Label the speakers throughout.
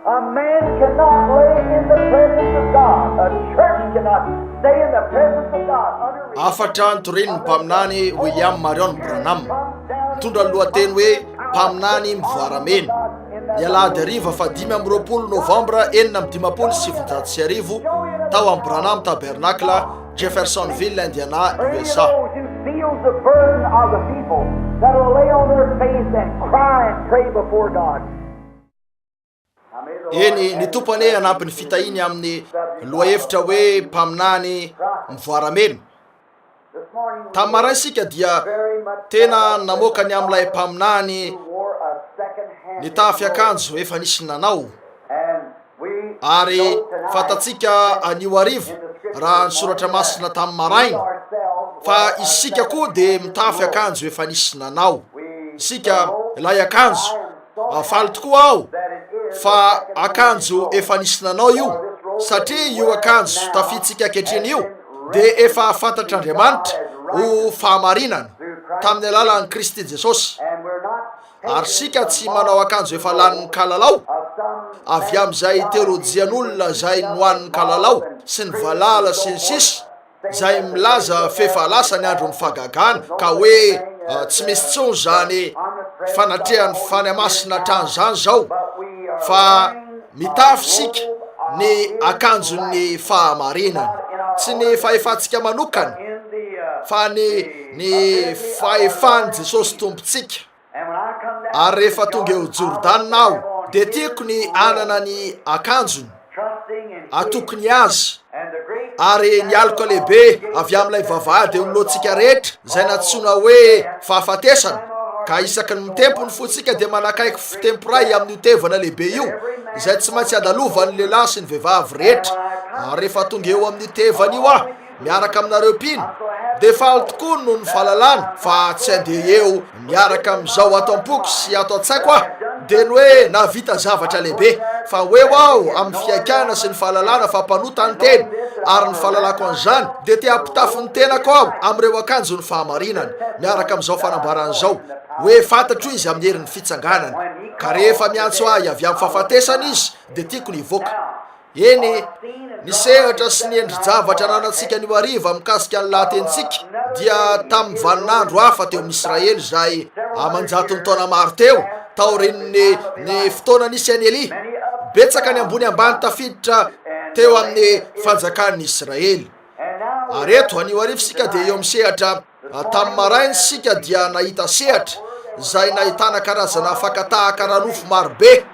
Speaker 1: A man cannot lay in the presence of God. A church cannot stay in the presence of God.
Speaker 2: Afatra Torin mpaminany William Marion Branham mitondra lohateny hoe mpaminany mivoaramena. Ny alahady ariva fa 5 Novambra 1970 tao amin'ny Branham Tabernacle, Jeffersonville, Indiana, USA.
Speaker 1: Feels the burden of the people that will lay on their face and cry and pray before God.
Speaker 2: Eny ny tompany anampiny fitahiny amin'ny lohahevitra hoe mpaminany mivoaramena. Tamin'ny maraina isika dia tena namoaka ny amin'ilay mpaminany nitafy akanjo efa nisy nanao, ary fatatsika anio arivo raha nisoratra masina tamin'ny maraina fa isika koa de mitafy akanjo efa nisy nanao. Isika ilay akanjo faly tokoa aho fa akanjo efa nisy nanao io, satria io akanjo tafitsika ankehitriny io de efa fantatr'Andriamanitra ho fahamarinana tamin'ny alalan'i Kristy Jesosy. Ary sika tsy manao akanjo efa lanin'ny kalalao avy amin'izay teolojian'olona zay nohan'ny kalalao sy ny valala sy ny sisa zay milaza fefahalasa ny andro mifagagana ka hoe tsy misy tsony zany fanatrehan'ny fanamasina trany zany zao, fa mitafy sika ny akanjon'ny fahamarinana, tsy ny fahefantsika manokana fa ny fahefan'i Jesosy tompontsika. Ary rehefa tonga eo Jordanina aho de tiako ny anana ny akanjony atokony azy, ary ny alika lehibe avy amin'ilay vavahady nolontsika rehetra zay natsoina hoe fahafatesana, ka isaky ny mitempony fotsika de manakaiky fitemporay amin'ny tevana lehibe io izay tsy maintsy andalovan'ny lehilahy sy ny vehivavy rehetra. Ary rehefa tonga eo amin'ny tevana io aho miaraka aminareo mpino de faly tokoa noho ny fahalalana, fa tsy andeha eo miaraka amin'izao ato am-poko sy ato an-tsaiko aho de ny hoe navita zavatra lehibe, fa hoe aho amin'ny fiaikana sy ny fahalalana fa mpanota ny teny, ary ny fahalalako an'izany de te hampitafy ny tenako aho amin'ireo akanjo ny fahamarinana miaraka amin'izao fanambaran'izao hoe fantatro izy amin'ny herin'ny fitsanganana. Ka rehefa miantso ahy avy amin'ny fahafatesana izy de tiako ny hivoaka. Eny ny sehatra sy ny endri-javatra nanantsika nio ariva mikasika ny lahatentsika dia tamin'ny vaninandro hafa teo amin'ny Israely zay amanjaton'ny taona maro teo taorin'ny ny fotoana nisy any Eli. Betsaka ny ambony ambany tafiditra teo amin'ny fanjakan'ny Israely. Ary eto anio arivo sika de eo amin'ny sehatra tamin'ny maraina sika dia nahita sehatra zay nahitana karazana fakatahaka ranofo marobe.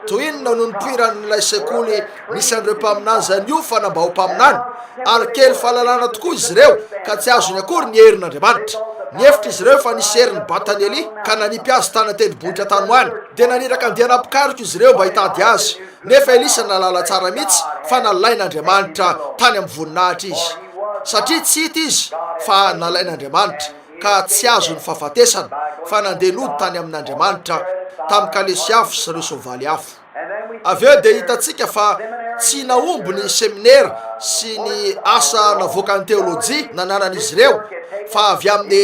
Speaker 2: Toy inona no nipoiran'ilay sekoly nisy an'ireo mpaminany zay nio fanambao-mpaminany, ary kely fahalalana tokoa izy ireo ka tsy azony akory ny herin'Andriamanitra. Niefitra izy ireo fa nisy herin'ny batany Eli ka nanipy azy tany an-tendrombohitra tanoany de naniraka andeha napikariko izy ireo mba hitady azy, nefa Elisa nalala tsara mihitsy fa nalain'Andriamanitra tany amin'ny voninahitra izy, satria tsy hita izy fa nalain'Andriamanitra ka tsy azo ny fahafatesana fa nandeha nody tany amin'Andriamanitra tamin'ny kalesy afo sy ireo soavaly afo. Avy eo de hitatsika fa tsy naomby ny seminaire sy ny asa navoakan'ny teolojia nananan'izy ireo, fa avy amin'ny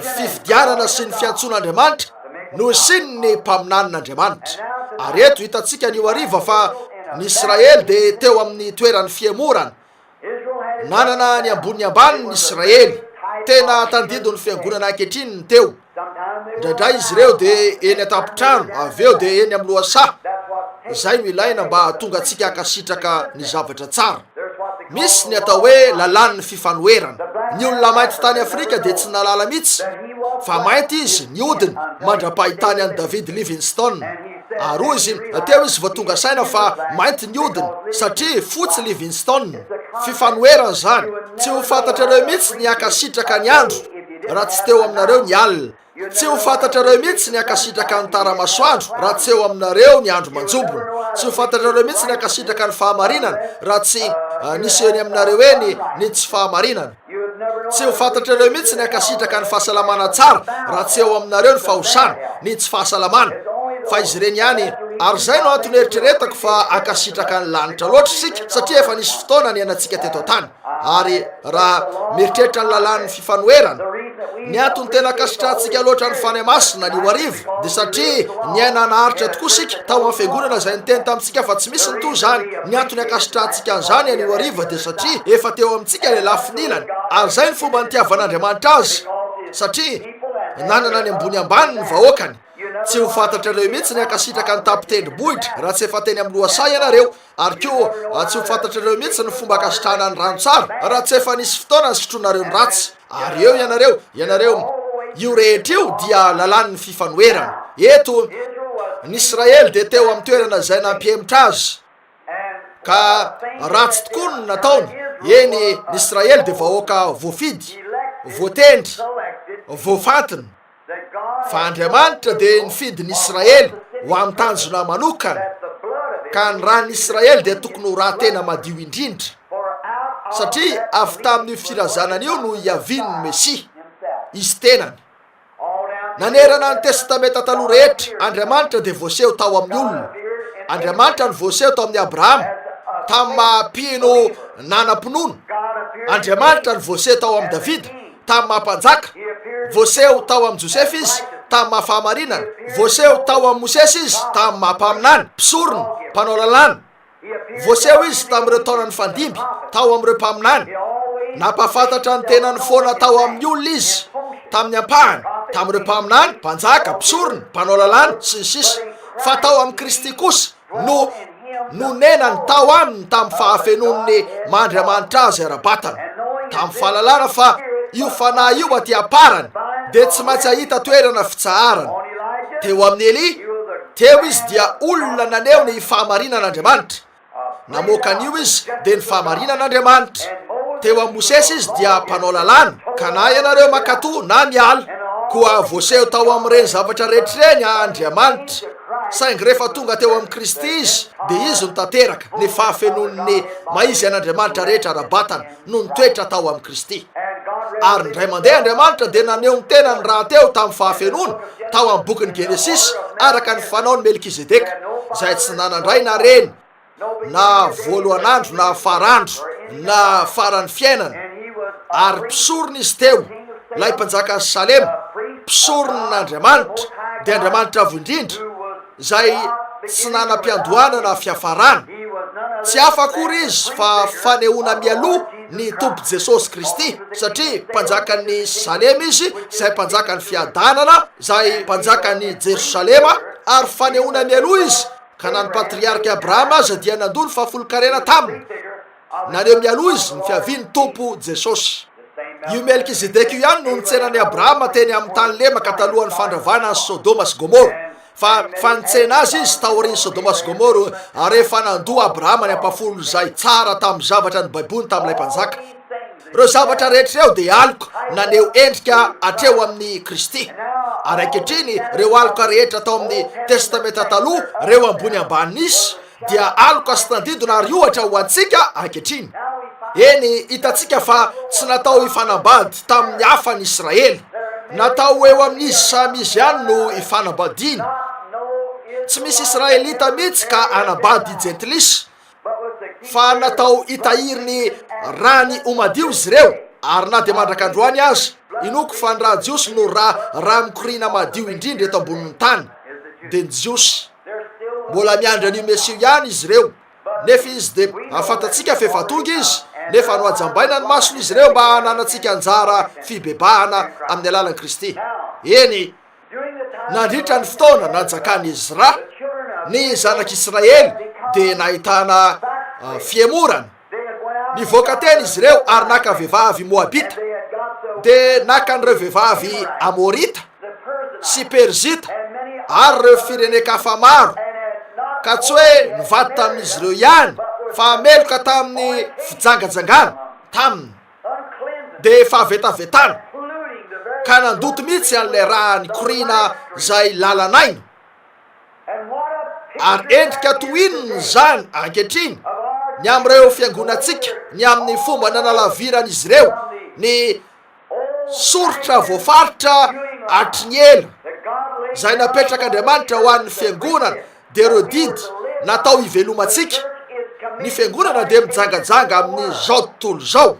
Speaker 2: fifidianana sy ny fiantson'Andriamanitra no siny ny mpaminan'Andriamanitra. Ary eto hitatsika nio ariva fa ny Israely de teo amin'ny toeran'ny fiemorana, nanana ny ambony ambany ny Israely, tena tandido ny fiangonana ankehitriny ny teo. Indraindray izy ireo de eny an-tampitrano, avy eo de eny amin'ny lohasaha. Zay no ilaina mba tonga atsika akasitraka ny zavatra tsara. Misy ny atao hoe lalan'ny fifanoherana. Ny olona mainty tany Afrika de tsy nalala mihitsy, fa mainty izy niodina mandra-pahitany an'i David Livingstone. Ary izy teo izy vao tonga saina fa mainty niodina satria fotsy Livingstone. Fifanoherana zany, tsy ho fantatrareo mihitsy ny akasitraka ny andro raha tsy teo aminareo ny alina, tsy ho fantatrareo mihitsy ny akasitraka ny taramasoandro raha tsy eo aminareo ny andro manjobona, tsy ho fantatrareo mihitsy ny akasitraka ny fahamarinana raha tsy nisy eny aminareo eny ny tsy fahamarinana, tsy ho fantatrareo mihitsy ny akasitraka ny fahasalamana tsara raha tsy eo aminareo ny fahosana ny tsy fahasalamana, fa izy ireny ihany Ary zay no antony eritreretako fa akasitraka ny lanitra loatra sika satria efa nisy fotoana ny anantsika teto tany. Ary raha mieritreritra ny lalan'ny fifanoherana, ny antony tena akasitratsika loatra ny fany masina ny arivo de satria ny aina naharitra tokoa sika tao amin'ny fiangonana zay niteny tamintsika fa tsy misy ny toy zany. Ny antony akasitratsika an'izany any arivo de satria efa teo amintsika le lafinilany. Ary zay ny fomba nitiavan'Andriamanitra azy satria nanana ny ambony ambany ny vahoakany. Tsy ho fantatrareo mihitsy ny akasitraka ny tapitendrim-bohitra raha tsy efa teny amin'ny loasay ianareo. Ary koa tsy ho fantatrareo mihitsy ny fomba akasitrahana ny rano tsara raha tsy efa nisy fotoana ny sotronareo ny ratsy. Ary eo ianareo io rehetra io dia lalan'ny fifanoherana. Eto ny Israely de teo amin'ny toerana zay nampiemitra azy ka ratsy tokoa ny nataony. Eny ny Israely de vahoaka voafidy, voatendry, voafantina. Fa Andriamanitra de nifidy ny Israely ho amin'ny tanjona manokana, ka ny ran'ny Israely de tokony ho raha tena madio indrindra satria avy tamin'io firazanan'io no iavian'ny Mesia izy tenany. Nanerana ny testamenta taloha rehetra, Andriamanitra de voaseho tao amin'ny olona. Andriamanitra ny voaseho tao amin'ny Abrahama tamin'ny maha-mpino nanam-pinono. Andriamanitra ny voaseho tao amin'ny Davida tamin'ny maha-mpanjaka. Voaseho tao amin'ny Joseph izy tamin'ny mahafahamarinana. Voaseho tao amin'ny Mosesy izy tamin'ny maha-paminany, mpisorona, mpanao lalàna. Voaseho izy tamin'ireo taonany fandimby tao amin'ireo mpaminany. Napafantatra ny tenany foana tao amin'ny olona izy tamin'ny ampahany, tamin'ireo mpaminany, mpanjaka, mpisorona, mpanao lalàna sy ny sisa. Fa tao amin'ny Kristy kosa no nenany tao aminy tamin'ny fahafenon'ny Mandriamanitra azy ara-batana, tamin'ny fahalalana fa io fanahy io aty aparany de tsy maintsy ahita toerana fitsaharana. Teo amin'ny Eli, teo izy dia olona naneho ny fahamarinan'Andriamanitra. Namoaka an'io izy de ny fahamarinan'Andriamanitra. Teo amin'ny Mosesy izy dia mpanao lalàna. Ka na ianareo makato na miala, koa voaseho tao amin'ireny zavatra rehetrareny Andriamanitra. Saingy rehefa tonga teo amin'ny Kristy izy de izy no tanteraka ny fahafenon'ny maizy an'Andriamanitra rehetra ara-batana no nitoetra tao amin'ny Kristy. Ary ndray mandeha Andriamanitra de naneho ny tena ny raha teo tamin'ny fahafenona tao amin'ny bokin'ny Genesis araka ny fanaony Melkizedeka zay tsy nanandray na reny na voalohan'andro na farandro na faran'ny fiainana. Ary mpisorona izy teo lay mpanjaka Salema, mpisoronan'Andriamanitra de Andriamanitra avo indrindra zay tsy nanam-piandohana na fiafarana. Tsy afakory izy fa fanehoana mialoha ny Tompo Jesosy Kristy satria mpanjakan'ny Salema izy zay mpanjakan'ny fiadanana, zay mpanjakan'ny Jerosalema. Ary fanehoana mialoha izy ka na ny patriarka Abrahama aza dia nandony fahafolo-karena taminy. Naneho mialoha izy ny fiavian'ny Tompo Jesosy. Io Melkizedeka io ihany no nitsenan'ny Abrahama teny amin'ny tany lemaka talohan'ny fandravana ny Sodoma sy Gomora. Fa fanitsena azy izy taorian'ny Sodoma sy Gomora rehefa nandoa Abrahama ny ampafolo zay tsara tamin'ny zavatra ny baibony tamin'ilay mpanjaka. Reo zavatra rehetra reo de alika naneho endrika atreo amin'ny Kristy. Ary ankehitriny reo alika rehetra tao amin'ny testamenta taloha, reo ambony ambany nisy dia alika sy tandidona ary ohatra ho antsika ankehitriny. Eny hitatsika fa tsy natao hifanambady tamin'ny hafa ny Israely, natao eo amin'izy samy izy ihany no hifanambadiana. Tsy misy Israelita mihitsy ka anambady jentilisa, fa natao hitahiriny rany homadio izy reo. Ary na de mandrakandroany azy, inoko fa ny raha jiosy no raha mikorina madio indrindra eto ambonin'ny tany de ny jiosy. Mbola miandra an'io Mesio ihany izy reo, nefa izy de afantatsika fa efa tonga izy, nefa no ajambaina ny masony izy reo mba hananatsika anjara fibebahana amin'ny alalan'i Kristy. Eny, nandritra ny fotoana nanjakany Ezra, ny zanak'Israely de nahitana fiemorana. Nivoaka teny izy reo ary naka vehivavy Moabita, de naka an'ireo vehivavy Amorita sy Perzita ary reo fireneka maro, ka tsy hoe nivady tamin'izy reo ihany fa meloka tamin'ny fijangajangana taminy de fahavetavetana, ka nandoto mihitsy an'ilay raha nikorina zay lalanaina. Ary endrika tohinony zany ankehitriny ny amin'ireo fiangonatsika, ny amin'ny fomba nanalaviran'izy reo ny soritra voafaritra hatry ny ela zay napetrak'Andriamanitra ho an'ny fiangonana de reo didy natao ivelomantsika. Ny fiangonana de mijangajanga amin'izao tontolo zao.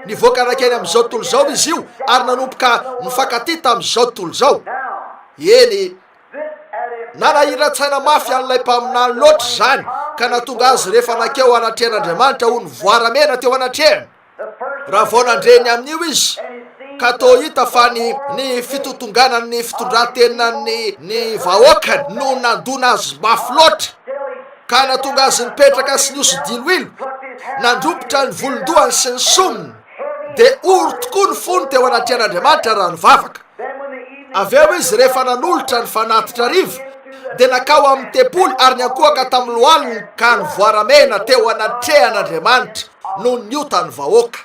Speaker 2: Nivoaka anakeny amin'izao tontolo zao izy io ary nanomboka mifankaty tamin'izao tontolo zao. Eny nanahiratsana mafy an'ilay mpaminany loatra zany ka natonga azy rehefa nakeo anatrehan'Andriamanitra ho nivoaramena teo anatrehany. Raha vao nandreny amin'io izy ka to hita fa ny fitotonganany fitondrantenany ny vahoakany no nandona azy mafy loatra ka natonga azy nipetraka sy niosodiloilo, nandropotra ny volondohany sy ny sominy, de oro tokoa ny fony teo anatrehan'Andriamanitra raha nivavaka. Avy eo izy rehefa nanolotra ny fanatitra rivo de nakao amin'ny tepoly ary niankohaka tamin'ny lohaliny ka nivoaramena teo anatrehan'Andriamanitra no niota ny vahoaka.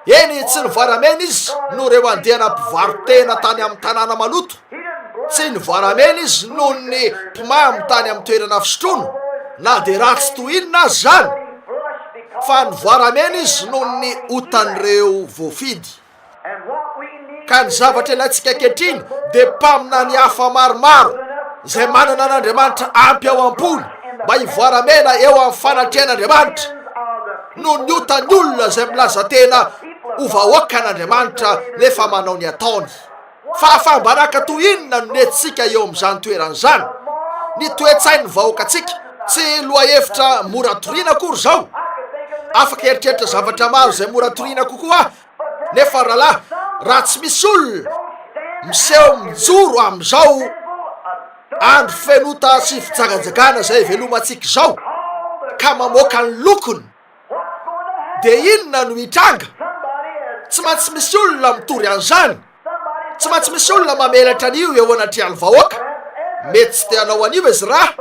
Speaker 2: Eny tsy nivoaramena izy no reo andehana mpivarotena tany amin'ny tanàna maloto. Tsy nivoaramena izy no ny mpimamy tany amin'ny toerana fisotrono, na de ratsy toinona azy zany, fa nivoaramena izy no ny otan'ireo voafidy. Ka ny zavatra ilayntsika ankehitriny de mpamina ny hafa maromaro zay manana an'Andriamanitra ampy ao am-pony mba hivoaramena eo amin'ny fanatrehan'Andriamanitra no ny otany olona zay milaza tena ho vahoaka an'Andriamanitra nefa manao ny ataony. Fa fambaraka toinona no nentsika eo amin'izany toeran'izany. Ny toetsain'ny vahoakantsika tsy loha-hevitra mora toriana akory zao. Afaka eritreritra zavatra maro zay mora toriana kokoa, nefa rahalahy, raha tsy misy olona miseho mijoro amin'izao andro fenota sy fijagajagana zay velomantsika zao ka mamoaka ny lokony, de inona no hitranga? Tsy maintsy misy olona mitory an'izany. Tsy maintsy misy olona mamelatra an'io eo anatrehan'ny vahoaka. Mety tsy te hanao an'io izy raha,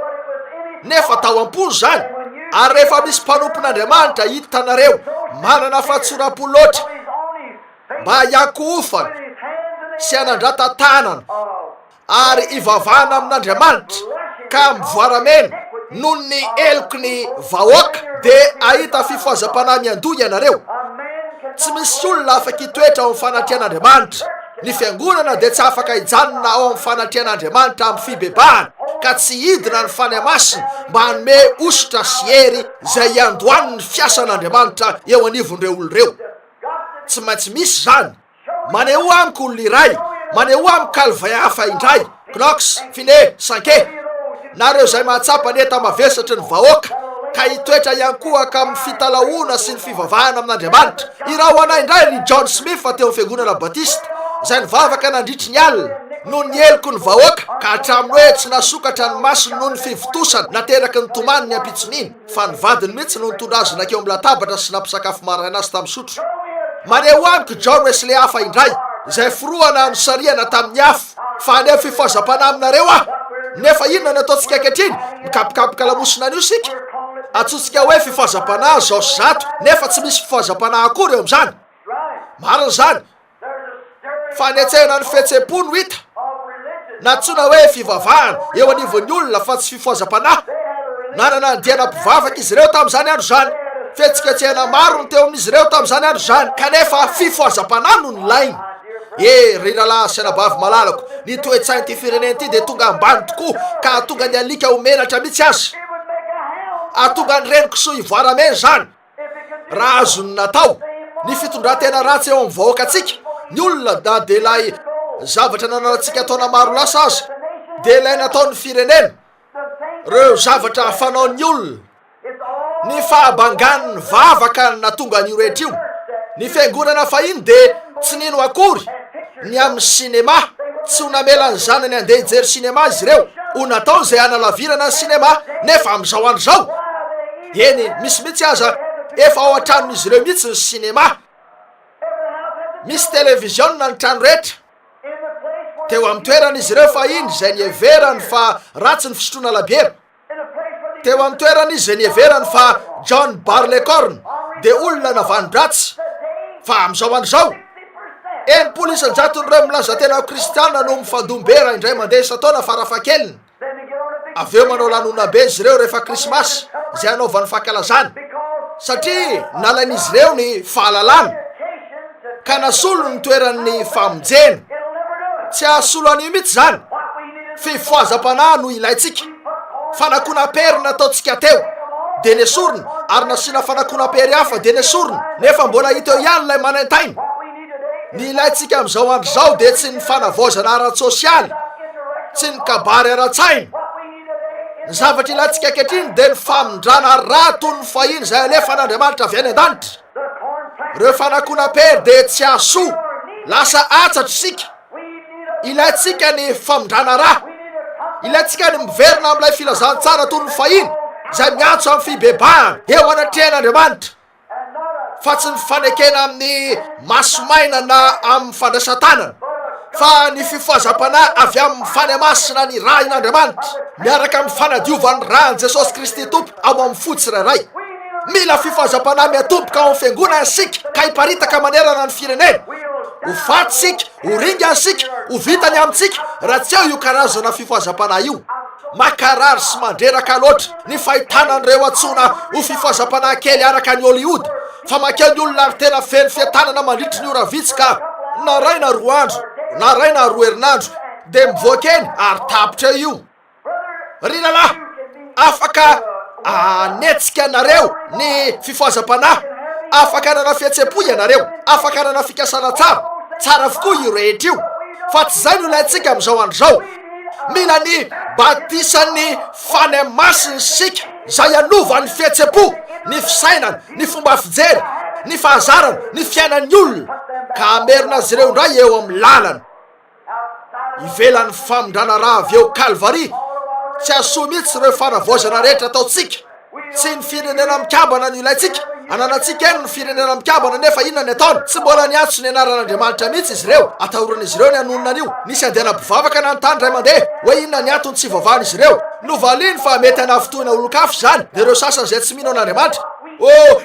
Speaker 2: nefa tao am-pony zany. Ary rehefa misy mpanompon'Andriamanitra hitanareo manana fahatsoram-po loatra mba hiankohofana sy hanandrata tanana ary ivavahana amin'Andriamanitra ka mivoaramena noho ny eloko ny vahoaka de ahita fifohazam-panahy miandoha ianareo. Tsy misy olona afaka hitoetra ao amin'ny fanatrehan'Andriamanitra. Ny fiangonana de tsy afaka hijanona ao amin'ny fanatrehan'Andriamanitra amin'ny fibebahana ka tsy hidina ny fany masina mba hanome ositra sy hery zay iandohan'ny fiasan'Andriamanitra eo anivon'ireo olon'ireo. Tsy maintsy misy zany. Maneho amiko olona iray, maneho amiko kalvain hafa indray, Knox, Finney, Sanke, nareo zay mahatsapa ny eta mavesatry ny vahoaka ka hitoetra iankohaka amin'ny fitalaona sy ny fivavahana amin'Andriamanitra. Iraho anay indray ny John Smith teo amin'ny fiangonana Batista zay nivavaka nandritry ny alina noho ny eloko ny vahoaka ka hatraminy hoe tsy nasokatra ny masony noho ny fivotosana nateraky ny tomany ny ampitsoniny, fa ny vadiny mihitsy no nitondra azy nakeo amin'ny latabatra sy nampisakafo maraina azy tamin'ny sotro. Maneho amiko John Wesley hafa indray zay foroana nosariana tamin'ny afo fa aneo fifohazam-panahy aminareo nefa inona ny ataontsika ankehitriny? Mikapikapoka lamosina an'io sika, atsotsika hoe fifohazam-panahy zao sy zato nefa tsy misy fifohazam-panahy akory eo amin'izany. Marina zany. Fa niantsehana ny fihetsem-po no hita, natsona hoe fivavahana eo anivon'ny olona fa tsy fifohazam-panahy. Nanana andiana mpivavaka izy ireo tamin'izany andro zany, fihetsiketsehana maro no teo amin'izy ireo tamin'izany andro zany, kanefa fifohazam-panahy no nolainy. Ry ralahy sy anabavy malalako, ny toe-tsainy ty fireneny ty de tonga ambany tokoa ka atonga ny alika ho menatra mihitsy azy. Atonga ny reniko soa hivoaramena zany. Raha azony natao ny fitondran-tena ratsy eo amin'ny vahoakantsika, ny olona da de lay zavatra nananantsika ataona maro lasa azy de lay nataon'ny firenena, reo zavatra fanaon'ny olona, ny fahabangan'ny vavaka natonga an'io rehetra io. Ny fiangonana fahiny de tsy nino akory ny amin'ny sinema, tsy ho namela ny zanany andeha hijery sinema izy ireo, ho natao zay analavirana ny sinema. Nefa amin'izao andro zao, eny misy mihitsy aza efa ao an-tranon'izy ireo mihitsy ny sinema, misy televiziona ny trano rehetra. Teo amin'ny toeran'izy ireo fahiny zay nieverany fa ratsy ny fisotroana labiera. Teo amin'ny toeran'izy zay nieverany fa John Barleycorn de olona navanondratsy. Fa amin'izao andro zao 80% milaza tena kristiana no mifandombera indray mandeha isa-taona farafahakeliny. Avy eo manao lanona be izy ireo rehefa krismasy zay anaovan'ny fankalazana, satria nalain'izy ireo ny fahalalana ka nasolo ny toeran'ny famonjena. Tsy ahasolo an'io mihitsy zany. fifoazam-panahy no ilaitsika. Fanakona-pery nataotsika teo de nesorona, ary nasina fanakona-pery hafa de nesorona, nefa mbola hita eo ihany lay manentaina. Ny ilaitsika am'izao andro zao de tsy ny fanavaozana ara-tsosialy, tsy ny kabary ara-tsaina. Ny zavatra ilaitsika ankehitriny de ny famindrana rato ny fahiny zay alefan'Andriamanitra avy any an-danitra. Reo fanakona-pery de tsy asoa, lasa atsatro sika. Ilaitsika ny famindrana rà, ilaitsika ny miverina amin'ilay filazantsara toy ny fahiny zay miantso amin'ny fibebahana eo anatrehan'Andriamanitra, fa tsy ny fanekena amin'ny masomaina na amin'ny fandraisan-tanana, fa ny fifoazam-panahy avy amin'ny fanemasina ny rahin'Andriamanitra miaraka amin'ny fanadiovan'ny ràny Jesosy Kristy Tompo ao amin'ny fody tsirairay. Mila fifoazam-panahy miatomboka ao amin'ny fiangonana sika ka hiparitaka manerana ny firenena. Ho faty sika, ho ringa sika, ho vitany amintsika raha tsy eo io karazana fifoazam-panahy io. Makarary sy mandreraka loatra ny fahitanan'ireo antsona ho fifoazam-panahy kely araka ny Hollywood, fa makeo ny olona ary tena feno fiatanana mandritry ny ora vitsy ka na ray na roa andro na ray na roa herinandro de mivoaka eny ary tapitra io. Ry lalahy, afaka anetsika anareo ny fifoazam-panahy, afaka nana fihetsepo ianareo, afaka nana fikasana tsara avokoa io rehetra io, fa tsy zay no ilaitsika am'izao andro zao. Mila ny batisan'ny fanemasiny sika zay anova ny fihetsepo, ny fisainana, ny fomba fijery, ny fahazarana, ny fiainan'ny olona, ka amerina azy ireo ndray eo amin'ny lalana. Ivelan'ny famindrana raha avy eo Kalvari, tsy asoa mihitsy reo fanavaozana rehetra ataotsika. Tsy ny firenena mikambana no ilaitsika, ananatsika eny ny firenena mikambana nefa inona ny ataony? Tsy mbola niantso ny anaran'Andriamanitra mihitsy izy ireo, atahoran'izy ireo ny anononan'io. Nisy andehana bivavaka na nytany ray mandeha hoe inona ny antony tsy vavahan'izy ireo. Novaliny fa mety anavotoina olon-kafa zany de reo sasany zay tsy mino an'Andriamanitra.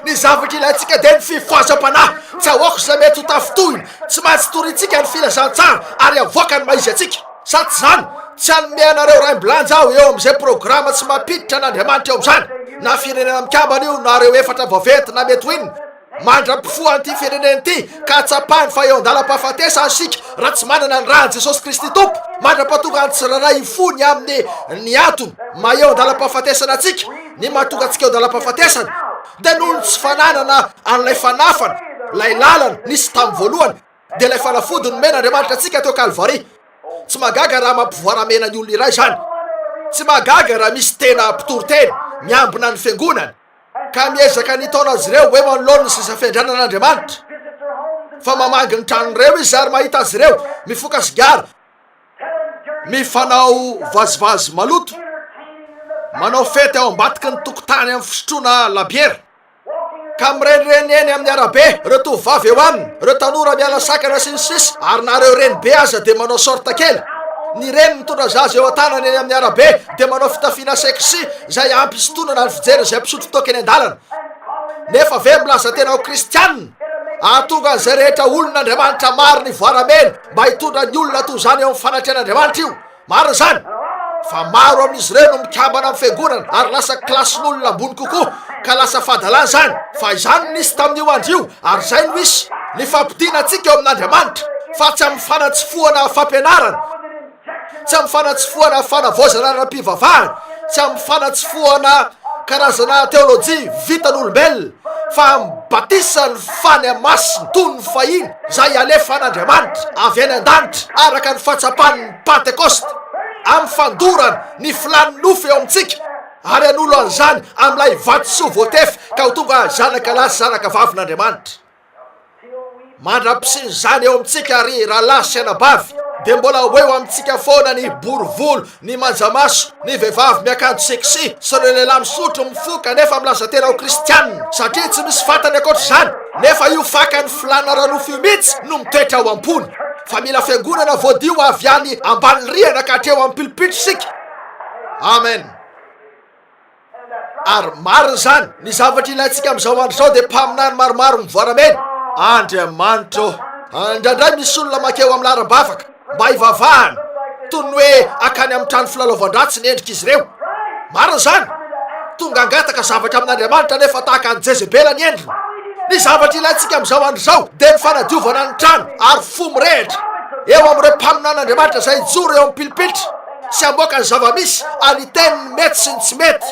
Speaker 2: Ny zavatra ilaitsika de ny fifoazam-panahy, tsy ahoako zay mety ho tafitohina, tsy maintsy toritsika ny filazantsara ary avoaka ny maizy atsika. Sa tsy zany, tsy anome anareo raim-bilanja aho eo am'izay programa tsy mampiditra an'Andriamanitra eo am'izany, na firenena mikambana io na reo efatra vaventy na mety hoinina. Mandra-pifoa an'ity firenena ity ka tsapahany fa eo andalam-pahafatesa ansika raha tsy manana ny ràny Jesosy Kristy Tompo. Mandra-pahatonga ny tsirairay ifony amin'ny ny antony ma eo andalam-pahafatesana atsika, ny mahatonga antsika eo andalam-pahafatesana de noho ny tsy fananana an'ilay fanafana, lay lalana nisy tamin'ny voalohany de lay fanafody nomen'Andriamanitra atsika teo Kalvari. Tsy magaga raha mampivoaramena ny olona iray zany, tsy magaga raha misy tena mpitoroteny miambina ny fiangonana ka miezaka nitaona azy ireo hoe manolona sy zafiandranan'Andriamanitra, fa mamangy ny tranon'ireo izy ary mahita azy ireo mifoka sigara, mifanao vazivazy maloto, manao fety ao ambatiky ny tokotany amin'ny fisotroana labiera, ka mirenireny eny amin'ny arabe reo tovavy eo aminy, reo tanora miala sakana sy ny sisa, ary nareo reny be aza de manao sorta kely. Ny reny mitondra zaza eo an-tanany eny amin'ny arabe de manao fitafiana seksy zay ampy isotonana ny fijery zay mpisotro toka eny an-dalana, nefa ve milaza tena ho kristianina. Ahatonga an'izay rehetra olon'Andriamanitra mariny voaramena mba hitondra ny olona toy zany eo amin'ny fanatrehan'Andriamanitra io. Marina zany, fa maro amin'izy ireo no mikambana amin'ny fiangonana ary lasa klasin'olona ambony kokoa ka lasa fadalana zany. Fa izany nisy tamin'io andro io ary zay no isy ny fampidiana antsika eo amin'Andriamanitra, fa tsy amin'ny fanatsifoana fampianarana, tsy amin'ny fanatsifoana fanavaozana ara-pivavahana, tsy amin'ny fanatsifoana karazana teolojia vitan'olombelona, fa mibatisa ny fanemasiny toy ny fahiny zay alefan'Andriamanitra avy any an-danitra araka ny fahatsapany Pentekosta, amin'ny fandorana ny filany nofo eo amintsika ary an'olo an'izany amin'ilay vatosoa voatefy ka ho tonga zanaka lahy sy zanaka vavin'Andriamanitra. Mandra-pisiny zany eo amintsika ry rahalahy sy anabavy de mbola hoeo amintsika foana ny borovolo, ny manjamaso, ny vehivavy miakanjo seksy sy reo lehilahy misotro mifoka nefa milaza tena ho kristianina, satria tsy misy fatany akoatra zany, nefa io fakany filana ranofo io mihitsy no mitoetra ao am-pony. Fa mila fiangonana voadio avy any ambany rihana ka hatreo amin'ny pilipitro sika. Amen. Ary marina zany ny zavatra ilaitsika am'izao andro zao de mpaminany maromaro mivoaramena. Andriamanitra, indraindray misy olona makeo amin'ny laram-bavaka mba hivavahana toy ny hoe akany amin'ny trano filalaovan-dratsy ny endrika izy ireo. Marina zany, tonga angataka zavatra amin'Andriamanitra nefa tahaka ny Jezebela ny endriny. Ny zavatra ilaitsika am'izao andro zao de ny fanadiovana ny trano ary fo mirehitra eo amin'ireo mpaminan'Andriamanitra zay joro eo amin'ny pilipitra. sy amboaka ny zava-misy any teniny mety sy ny tsy mety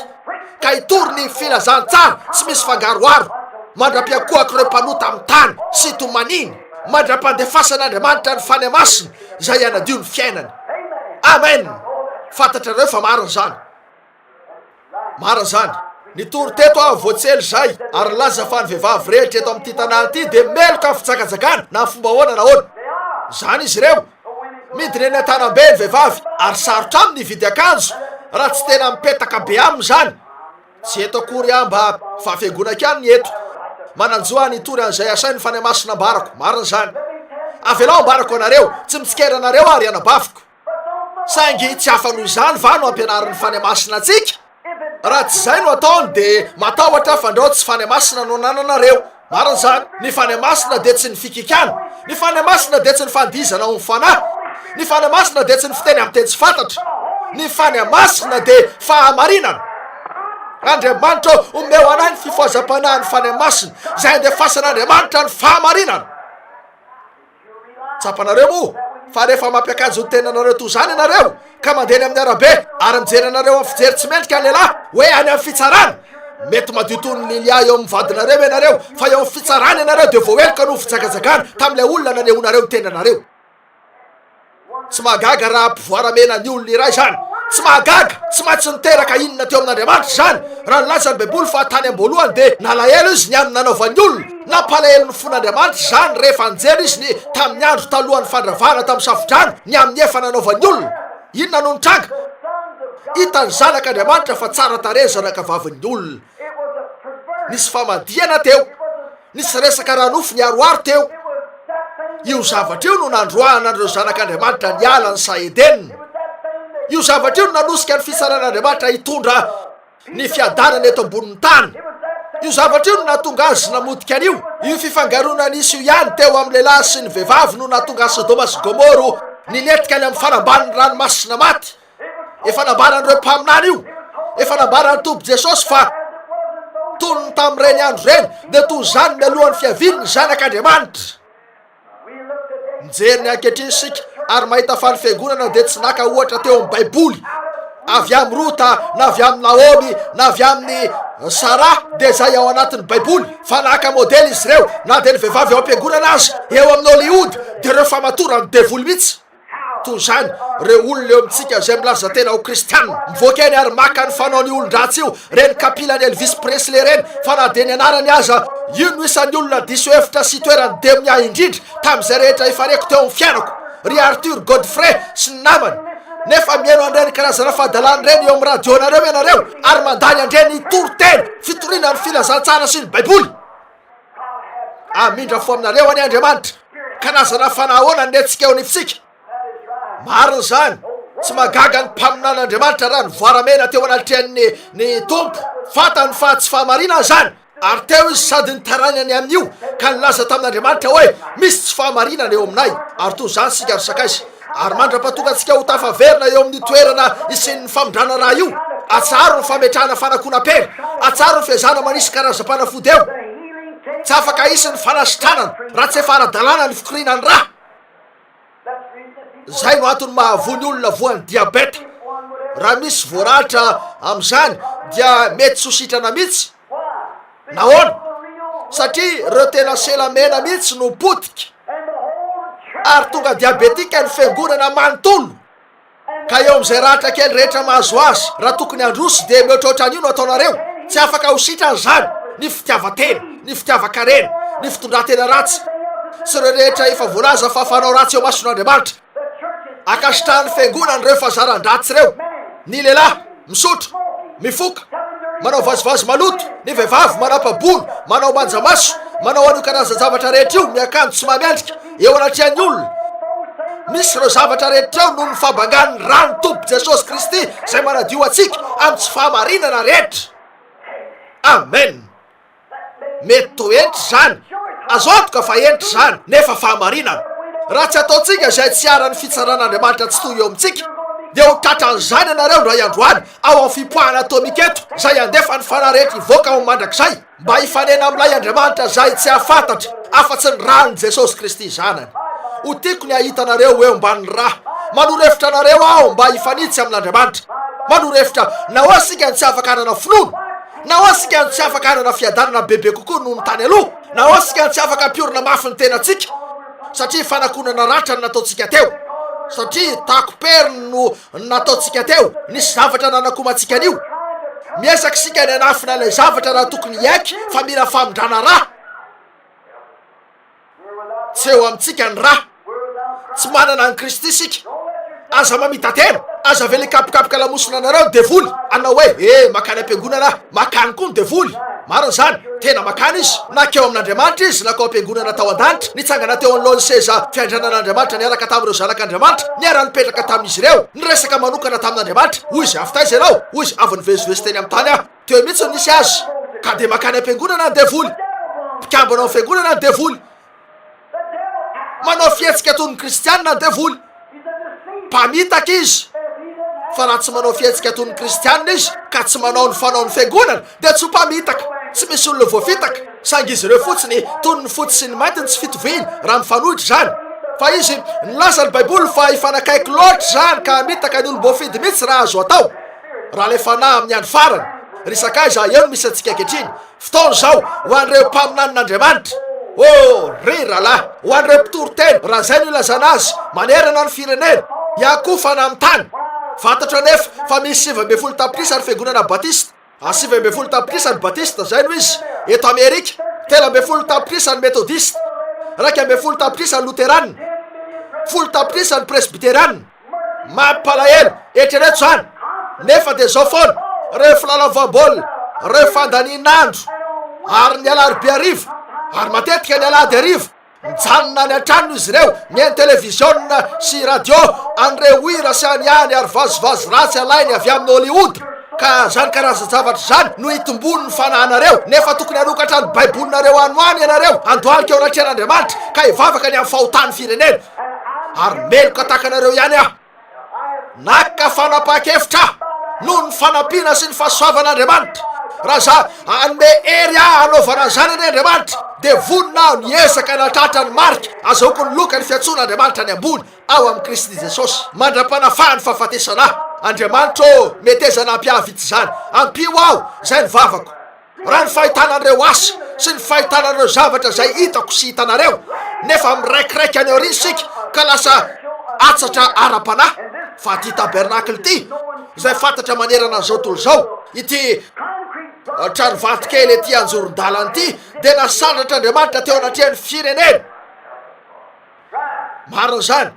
Speaker 2: ka hitory ny filazantsara tsy misy fangaroaro mandra-piakohako ireo mpanota amin'ny tany sy tomaniny mandra-pandefasan'Andriamanitra ny fany masina izay anadio ny fiainany. Amen. Fantatrareo fa marina zany. Marina zany. Nitory teto aho voatsely zay ary laza fa ny vehivavy rehetra eto amin'ity tanàna ity dia meloka amin'ny fitsakan-tsakana na fomba ahoana na ahoana. Zany izy ireo midiny eny an-tanam-be ny vehivavy ary sarotra aminy hividy akanjo raha tsy tena mipetaka be aminy zany. Tsy eto akory aho mba fahafiangonako ihany ny eto. Mananjoa nitory an'izay asainy fany masina ambarako. Marina zany. Avelao ambarako anareo, tsy mitsikera anareo ary anabaviko. Saingy tsy hafa noho izany va no ampianarin'ny fany masina antsika? Raha tsy zay no ataony dia matahotra fandrao tsy fany masina no nananareo. Marina zany. Ny fany masina dia tsy ny fikikana. Ny fany masina dia tsy ny fandizana ho fanahy. Ny fany masina dia tsy ny fiteny amin'ny teny tsy fantatra. Ny fany masina dia fahamarinana. Andriamanitra omeo anahy ny fifohazam-panahy ny fany masina izay andefasan'Andriamanitra ny fahamarinana. Tsapanareo moa fa rehefa mampiakajo ny tenanareo toy izany ianareo ka mandeny amin'ny arabe ary mijery anareo amin'ny fijery tsy mendrika lehilahy hoe any amin'ny fitsarana, mety madio toy ny lia eo amin'ny vadinareo ianareo fa eo amin'ny fitsarana ianareo dia voaelika no fitsakantsakana tamin'ilay olona nanehonareo ny tenanareo. Tsy mahagaga raha mpivoaramena ny olona iray zany. Tsy mahagaga, tsy maintsy niteraka inona teo amin'Andriamanitra zany. Raha nilaza ny baiboly fa tany am-boalohany dia nalahelo izy ny andro nanaovan'ny olona. Nampalahelo ny fon'Andriamanitra zany rehefa nijery izy ny tamin'ny andro talohan'ny fandravana tamin'ny safodrano ny amin'ny efa nanaovan'ny olona. Inona no nitranga? Hitan'ny zanak'Andriamanitra fa tsara tarehy zanakavavin'ny olona. Nisy famadiana teo, nisy resaka ranofo niaroaro teo. Io zavatra io no nandroahan'andreo zanak'Andriamanitra ny ala ny Saedenina. Io zavatra io no nanosika ny fisaran'Andriamanitra hitondra ny fiadanana eto ambonin'ny tany. Io zavatra io no nahatonga azy namodika an'io. Io fifangarona nisy io ihany teo amin'ny lehilahy sy ny vehivavy no nahatonga Sodoma sy Gomoro niletika ny amin'ny fanamban'ny ranomasina maty. Efa nambaran'ireo mpaminany io. Efa nambaran'ny Tompo Jesosy fa tonony tamin'ireny andro ireny dia toy izany mialohan'ny fiaviany ny zanak'Andriamanitra. Mijery ny ankehitriny sika ary mahita fa ny fiangonana dia tsy naka ohatra teo amin'ny baiboly. Avy amin'ny Rota na avy amin'ny Naomi na avy amin'ny Sara dia zay ao anatin'ny baiboly. Fa naka modely izy ireo na dia ny vehivavy ao am-piangonana azy eo amin'ny Hollywood dia ireo famatorany devoly mihitsy. Toy izany ireo olona eo amintsika izay milaza tena ho kristianina mivoaka eny ary maka ny fanaony olon-dratsy io reny kapilany Elvis Presley reny fa na dia ny anarany aza io no isan'ny olona diso hevitra sy toerany demia indrindra tamin'izay rehetra efareko teo amin'ny fiainako. Ry Arthur Godfrey sy ny namany nefa mihaino andreny karazana fahadalany reny eo amin'ny radionareo ianareo ary mandany andreny toroteny fitoriana ny filazantsara sy ny baiboly. Amindra fo aminareo any Andriamanitra karazana fanahoana netsika eo nifisika. Marina zany. Tsy mahagaga ny mpaminan'Andriamanitra raha nivoaramena teo anatrehan'ny tompo. Fatany fa tsy fahamarinana zany. Ary teo izy sady nitaranany amin'io ka nilaza tamin'Andriamanitra hoe misy tsy fahamarinana eo aminay. Ary toy izany sika ry sakaizy. Ary mandra-patonga antsika ho tafaverina eo amin'ny toerana isin'ny famindrana raha io. Atsaro ny fametrahana fanakona-pera. Atsaro ny fiezana manisy karazam-panafody eo. Tsy afaka isy ny fanasitranana raha tsy efa ara-dalàna ny fikorinany raha. Zay no antony mahavoa ny olona voan'ny diabeta. Raha misy voarahatra amin'izany dia mety sositrana mihitsy. Nahoana? Satria ireo tena selamena mihitsy no potika ary tonga diabetika ny fiangonana manontolo. Ka eo amin'izay rahatra kely rehetra mahazo azy raha tokony androso dia mihoatroatra an'io no ataonareo. Tsy afaka ho sitrany zany ny fitiavan-tena, ny fitiavan-karena, ny fitondran-tena ratsy sy ireo rehetra efa voalaza fa fanao ratsy eo mason'Andriamanitra. Akasitrahan'ny fiangonana ireo fahazaran-dratsy ireo. Ny lehilahy misotro, mifoka, manao vazivazy maloto, ny vehivavy manapa-bolo, manao manjamaso, manao an'io karazan-javatra rehetra io miakanjo tsy mahamiandrika eo anatrehan'ny olona. Misy ireo zavatra rehetra eo noho ny fahabangan'ny rano Tompo Jesosy Kristy izay manadio antsika amin'ny tsy fahamarinana rehetra. Amen. Mety to entry zany. Azo antoka fa entry zany nefa fahamarinana. Raha tsy ataontsika izay tsy ara ny fitsaran'Andriamanitra tsy toy eo amintsika dia ho tratran'izany ianareo ndray androany ao amin'ny fipoahana atomika eto izay andefa ny fanahy rehetra hivoaka ao mandrakizay mba hifanena amin'ilay Andriamanitra izay tsy hafantatra afa-tsy ny ran'ny Jesosy Kristy zanany. Ho tiako ny ahita anareo eo ambany raha manorefitra anareo aho mba hifanitsy amin'Andriamanitra. Manorefitra na ho asika tsy afaka hanana finoana, na ho asika tsy afaka hanana fiadanana bebe kokoa noho ny tany aloha, na ho asika tsy afaka ampiorina mafy ny tenantsika, satria fanakonana ratra no nataontsika teo, satria takoperiny no nataontsika teo, nisy zavatra nanakomantsika anio. Miesaka sika ny anafina ilay zavatra raha tokony hiaiky fa mila famindrana raha. Tsy eo amintsika ny raha, tsy manana ny Kristy sika. Aza mamita tena, aza vele kapokapoka lamosina anareo devoly, anao hoe makany am-piangonana, makany koa ny devoly. Marina zany, tena makany izy, nakeo amin'Andriamanitra izy, nakao am-piangonana tao an-danitra, nitsangana teo anoloan'ny seza fiandranan'Andriamanitra, niaraka tamin'ireo zanak'Andriamanitra, niara-nipetraka tamin'izy ireo, niresaka manokana tamin'Andriamanitra. Hoy izy afitaiza ianao, hoy izy avy nivezivezy teny amin'ny tany teo mihitsy nisy azy, ka de makany am-piangonana ny devoly, mpikambana amin'ny fiangonana ny devoly, manao fietsika toy ny kristianina ny devoly. Mpamitaka izy, fa raha tsy manao fietsika toy ny kristianina izy ka tsy manao ny fanaony fiangonana dia tsy mpamitaka, tsy misy olona voafitaka. Sangy izy ireo fotsiny toy ny fotsy sy ny mainty ny tsy fitoviny raha mifanohitra zany. Fa izy nilaza ny baiboly fa hifanakaiky loatra zany ka mitaka ny olo-boafidy mihitsy raha azo atao. Raha le fanahy amin'ny andro farany, risakaiza eo no misy antsika ankehitriny. Fotoana zao ho an'ireo mpaminan'Andriamanitra. Ry rahalahy, ho an'ireo mpitory-teny, raha zay no ilazana azy, manerana ny firenena, hiakofana amin'ny tany. Fantatra nefa fa misy 7 tapitrisa ny fiangonana batista, 7 tapitrisa ny batista zay no izy. Eto Amerika 13 tapitrisa ny metodista, 12 tapitrisa ny luterana, 10 tapitrisa ny presbiterana. Mampalahelo etrereto zany, nefa de zao foana reo filalavam-baolina, reo fandanin'andro, ary ny alarobia arivo, ary matetika ny alahady arivo, mijanona ny an-tranony izy ireo, mihaino televiziona sy radio, an'ireo hira sy anyany ary vazivazy ratsy alainy avy amin'ny Hollywood. Ka zany karazan-javatra zany no hitombony ny fanahinareo, nefa tokony hanokatra ny baibolinareo anoany ianareo, andohalika eo anatrehan'Andriamanitra ka hivavaka ny amin'ny fahotany firenena. Ary meloka takanareo ihany aho, naka fanapa-kevitra noho ny fanampiana sy ny fahasoavan'Andriamanitra. Raha za anome ery anaovana zany any Andriamanitra, de vonina aho niezaka natratra ny marika azahoako ny loka ny fiantsoan'Andriamanitra ny ambony ao amin'ny Kristy Jesosy. Mandram-panafahany fahafatesana aho, Andriamanitra metezana ampiavitsy zany, ampio aho zay ny vavako. Raha ny fahitanan'ireo asa sy ny fahitanan'ireo zavatra zay hitako sy hitanareo, nefa miraikiraiky any aoriana sika ka lasa atsatra ara-panahy. Fa ty tabernakle ty zay fantatra manerana an'izao tontolo zao, ity trano vato kely ety anjoron-dalana ity, de nasandratra Andriamanitra teo anatrehan'ny firenena. Marina zany,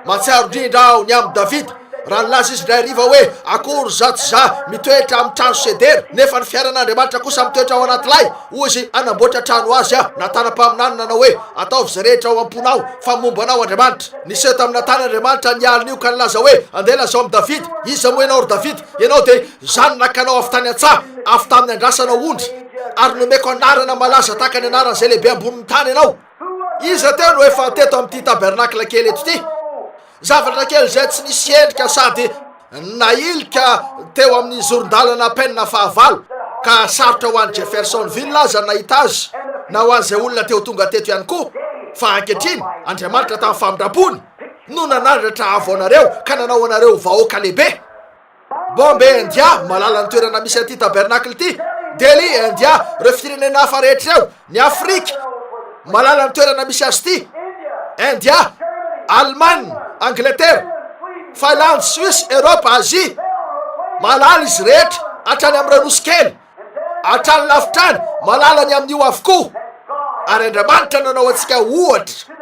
Speaker 2: matsiaro indrindra aho ny amin'ny Davida, raha nilaza izy ndray hariva hoe akory zato za mitoetra amin'ny trano sedera, nefa ny fiaran'Andriamanitra kosa mitoetra ao anaty lay. Ozy anamboatra trano azy aho, natana-paminany nanao hoe ataovy zay rehetra ao am-ponao fa momba anao Andriamanitra. Niseho tamin'ny tan'Andriamanitra ny alina io ka nilaza hoe andeha lazao amin'ny Davida. Iza moa ianao ry Davida? Ianao de zany nakanao avy tany an-tsaha, avy tamin'ny andrasanao ondry, ary nomeko anarana malaza tahaka ny anarana zay lehibe ambonin'ny tany ianao. Iza teo no efa teto amin'ity tabernakle kely eto ty? Zavatra kely zay tsy nisy endrika sady nailika teo amin'ny zoron-dalana penina fahavalo, ka sarotra ho an'ny Jeffersonville aza nahita azy, na ho an'izay olona teo tonga teto ihany koa. Fa ankehitriny Andriamanitra tamin'ny famindrampony no nanandratra avo anareo ka nanao anareo vahoaka lehibe. Bombe India malala ny toerana misy an'ity tabernakle ity, Delhi India, reo firenena hafa rehetra eo, ny Afrika malala ny toerana misy azy ity, India, Allemagne, Angleterre, Finlande, Suisse, Europe, Asie, malala izy rehetra hatrany amin'ny ranosy kely, hatrany lafitrany malala ny amin'io avokoa. Ary Andriamanitra nanao antsika ohatra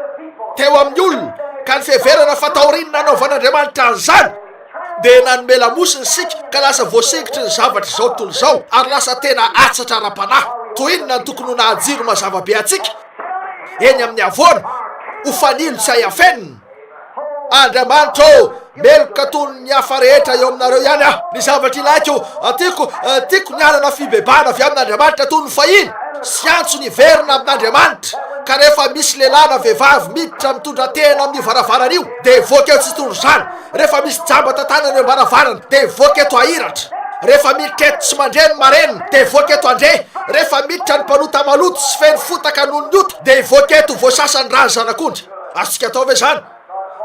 Speaker 2: teo amin'ny olona, ka ny fiheverana fatahorinina nanaovan'Andriamanitra an'izany de nanome lamosiny sika ka lasa voasikotry ny zavatra zao tontolo zao, ary lasa tena atsatra ara-panahy. Toy inona ny tokony ho nahajiro mazava-be atsika eny amin'ny avoana ho fanilo tsy ahafenina. Andriamanitra meloka toy ny hafa rehetra eo aminareo ihany aho. Ny zavatra ilaiko tiako ny anana fibebana avy amin'Andriamanitra toy ny fahiny, sy antso ny verina amin'Andriamanitra. Ka rehefa misy lehilahy na vehivavy miditra mitondra tena amin'ny varavarana io, de voaka eo tsy tondro zany. Rehefa misy jamba tantanany eo varavarana, de voaka eto ahiratra. Rehefa miditra eto tsy mandre ny marenina, de voaka eto andre. Rehefa miditra ny mpanota maloto sy feno fotaka noho ny ota, de voaka eto voasasany rano zanak'ondry. Azontsika atao ve zany?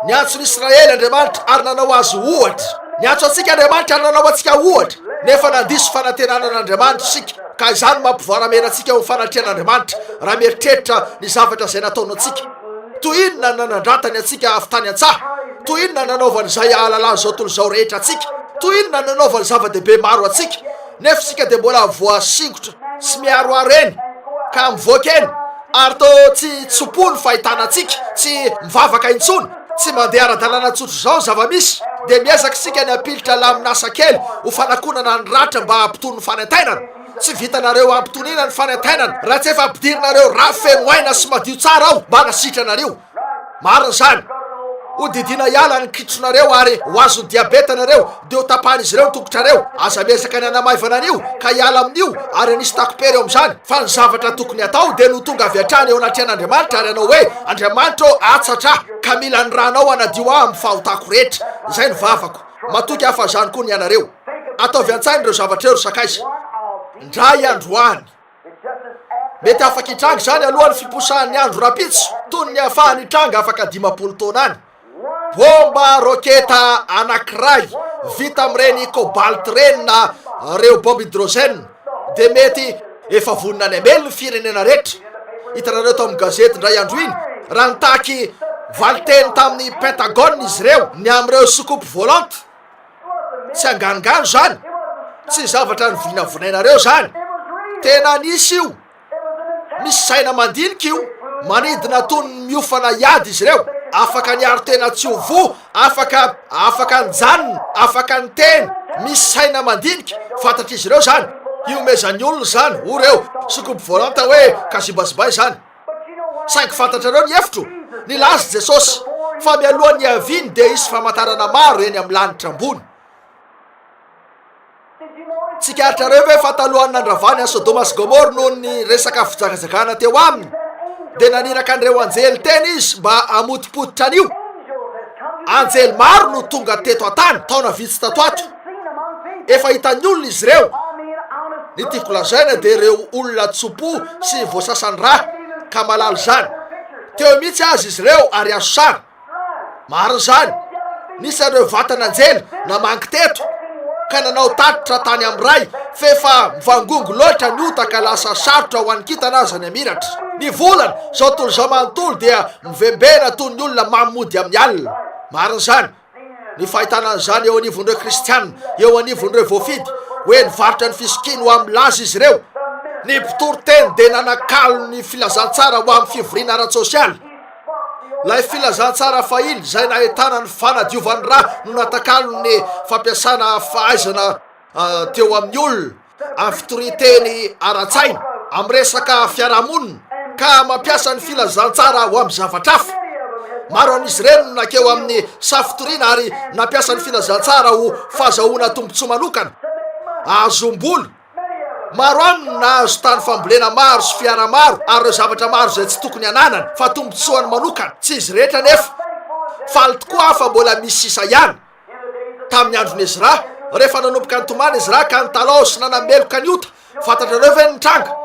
Speaker 2: Niantso Israely Andriamanitra ary nanao azy ohatra. Niantso antsika Andriamanitra ary nanao antsika ohatra. Nefa nandiso fanantenanan'Andriamanitra sika. Ka izany mampivoaramena antsika ho fanatrehan'Andriamanitra raha mieritreritra ny zavatra izay nataony antsika. Toy inona nanandratany antsika avy tany an-tsaha. Toy inona nanaovany izay ahalalany zao tontolo izao rehetra antsika. Toy inona nanaovany zava-dehibe maro antsika. Nefa isika dia mbola voasingotra sy miaroaro eny ka mivoaka eny ary to tsy tsopony fahitana antsika, tsy mivavaka intsony, tsy mandeha ara-dalàna tsotro zao zava-misy. Dia miezaka isika ny ampilitra laminasa kely ho fanakonana ny ratra mba hampitony ny fanantenana. Tsy vitanareo ampitoniana ny fanantenana raha tsy efa ampidirinareo rafy feno aina sy madio tsara ao mba nasitranareo. Marina izany. Ho didina hiala ny kitronareo ary ho azony diabeta nareo dia ho tapahana izy ireo ny tongotrareo. Aza miezaka ny anamaivana an'io ka hiala amin'io ary anisy takopery eo amin'izany. Fa ny zavatra tokony atao dia no tonga avy hatrany eo anatrehan'Andriamanitra ary anao hoe Andriamanitra atsatra ka mila ny ranao anadio aho amin'ny fahotako rehetra. Izay ny vavako. Matoky hafa zany koa ny anareo. Ataovy an-tsainy ireo zavatra eo ry sakaiza. Ndray androany. Mety afaka hitranga izany alohan'ny fiposahan'ny andro rapitso toy ny ahafahany hitranga afaka 50 taona any. Bomba roketa anankiray vita amin'ireny cobalt reny na reo bombe hydrogène dia mety efa vonina any amely ny firenena rehetra. Hitanareo tao amin'ny gazety ndray andro iny raha nitaky valiteny tamin'ny Pentagone izy ireo ny amin'ireo soucoupe volante. Tsy anganogano zany, tsy zavatra ny vinavinainareo zany. Tena nisy io. Misy saina mandinika io manidina toy ny miofana iady izy ireo. Afaka niaro tena tsy ho vo, afaka nijanona, afaka ny teny. Misy saina mandinika, fantatra izy ireo zany. Iomezan'ny olona zany, ho reo soucoupe volante hoe kazibazibay zany. Saingy fantatrareo ny hevitro, nilaza Jesosy fa mialohan'ny haviny dia isy famantarana maro eny amin'ny lanitra ambony. Tsikaritra ve fa talohan'ny nandravany a Sodoma sy Gomora noho ny resaka fijakazakana teo aminy dia naniraka an'ireo anjely teny izy mba amotipototra an'io. Anjely maro no tonga teto an-tany taona vitsy tato ato. Efa hitan'ny olona izy ireo. Ny tiako lazaina dia ireo olona tsopo sy voasasany raha ka malalo zany. Teo mihitsy azy izy ireo ary azo sara. Marina zany. Nisy ireo vatana anjely namangy teto ka nanao tatitra tany amin'ny ray fefa mivangongo loatra ny ota ka lasa sarotra ho an'ny kitana azy any amiratra. Ny volana zao tontolo zao manontolo dia mivembena toy ny olona mamody amin'ny alina. Marina zany. Ny fahitana an'izany eo anivon'ireo kristianina, eo anivon'ireo voafidy hoe nivarotra ny fisokiny ho amin'ny laza izy ireo. Ny mpitory-teny dia nanakalo ny filazantsara ho amin'ny fivoriana ara-tsosialy. Ilay filazantsara fahiny izay nahitana ny fanadiovan'ny raha no natakalo ny fampiasana fahaizana teo amin'ny olona amin'ny fitoria-teny ara-tsaina amin'ny resaka fiarahamonina ka mampiasa ny filazantsara ho amin'ny zavatra hafa. Maro an'izy ireny no nakeo amin'ny safitoriana ary nampiasa ny filazantsara ho fahazahoana tombontsoa manokana. Ahazom-bola. Maro any nahazo tany fambolena maro sy fiara maro ary ireo zavatra maro izay tsy tokony ananany fa tombontsoany manokana. Tsy izy rehetra nefa. Faly tokoa afa mbola misy sisa ihany. Tamin'ny andron'i Ezra, rehefa nanomboka nitomana Ezra ka nitalao sy nanameloka ny ota, fantatrareo ve nitranga?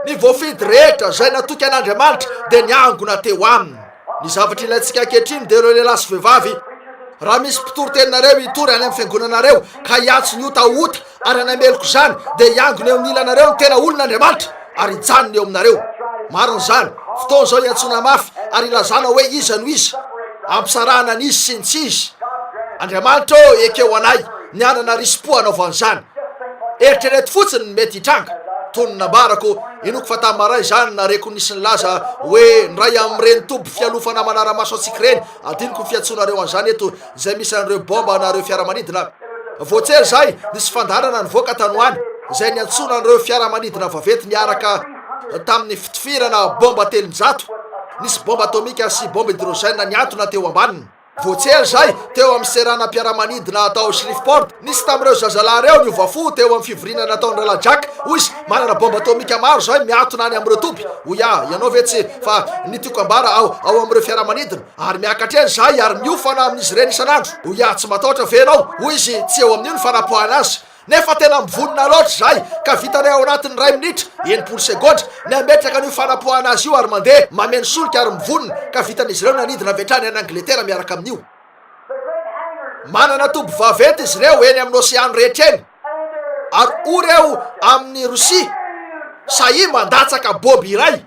Speaker 2: Ny voafidy rehetra izay natoky an'Andriamanitra dia niangona teo aminy. Ny zavatra ilaintsika ankehitriny dia ireo lehilahy sy vehivavy. Raha misy mpitory-teninareo hitory any amin'ny fiangonanareo ka hiantso ny ota ho ota ary anameloko izany dia hiangona eo amin'ny ilanareo ny tena olon'Andriamanitra ary hijanona eo aminareo. Marina izany. Fotoana izao hiantsona mafy ary ilazana hoe iza no iza. Ampisarahana n'izy sy ny tsy izy. Andriamanitra ekeo anay ny anana rispo anaovan'izany. Eritrereto fotsiny ny mety hitranga. Tony nambarako inoko fa tamin'ny maray izany nareko nisy ny laza hoe nray amin'ireny toby fialofana manara-maso antsika ireny adiniko ny fiantsonareo an'izany eto izay misy an'ireo bomba nareo fiaramanidina. Voatsery zay nisy fandarana nivoaka tanoany izay niantsona an'ireo fiaramanidina vavety niaraka tamin'ny fitifirana bomba 300. Nisy bomba atomika sy bomba hydrogène niantona teo ambaniny. Voatsery zay teo amin'ny serana mpiaramanidina atao Shreveport. Nisy tamin'ireo zazalahy reo ny ovafo teo amin'ny fivoriana nataon'ny Ralajaka. Hoy izy manana bomba atomika maro zay miantona any amin'ireo toby. Hoy ianao ve tsy fa ny tiako ambara ao amin'ireo fiaramanidina ary miakatra eny zay ary miofana amin'izy ireny isan'andro. Hoy tsy matahotra ve ianao? Hoy izy tsy eo amin'io ny fanapohana azy. nefa tena mivonona loatra zay ka vitanay ao anatin'ny 2 minitra 9 segondra ny ametraka ny fanapohana azy io ary mandeha mameno solika ary mivonona ka vitan'izy ireo nanidina avy hatrany any Angletera miaraka amin'io. Manana tobo vaventy izy ireo eny amin'ny oseany rehetra eny ary o reo amin'ny Rosia sahi mandatsaka boby iray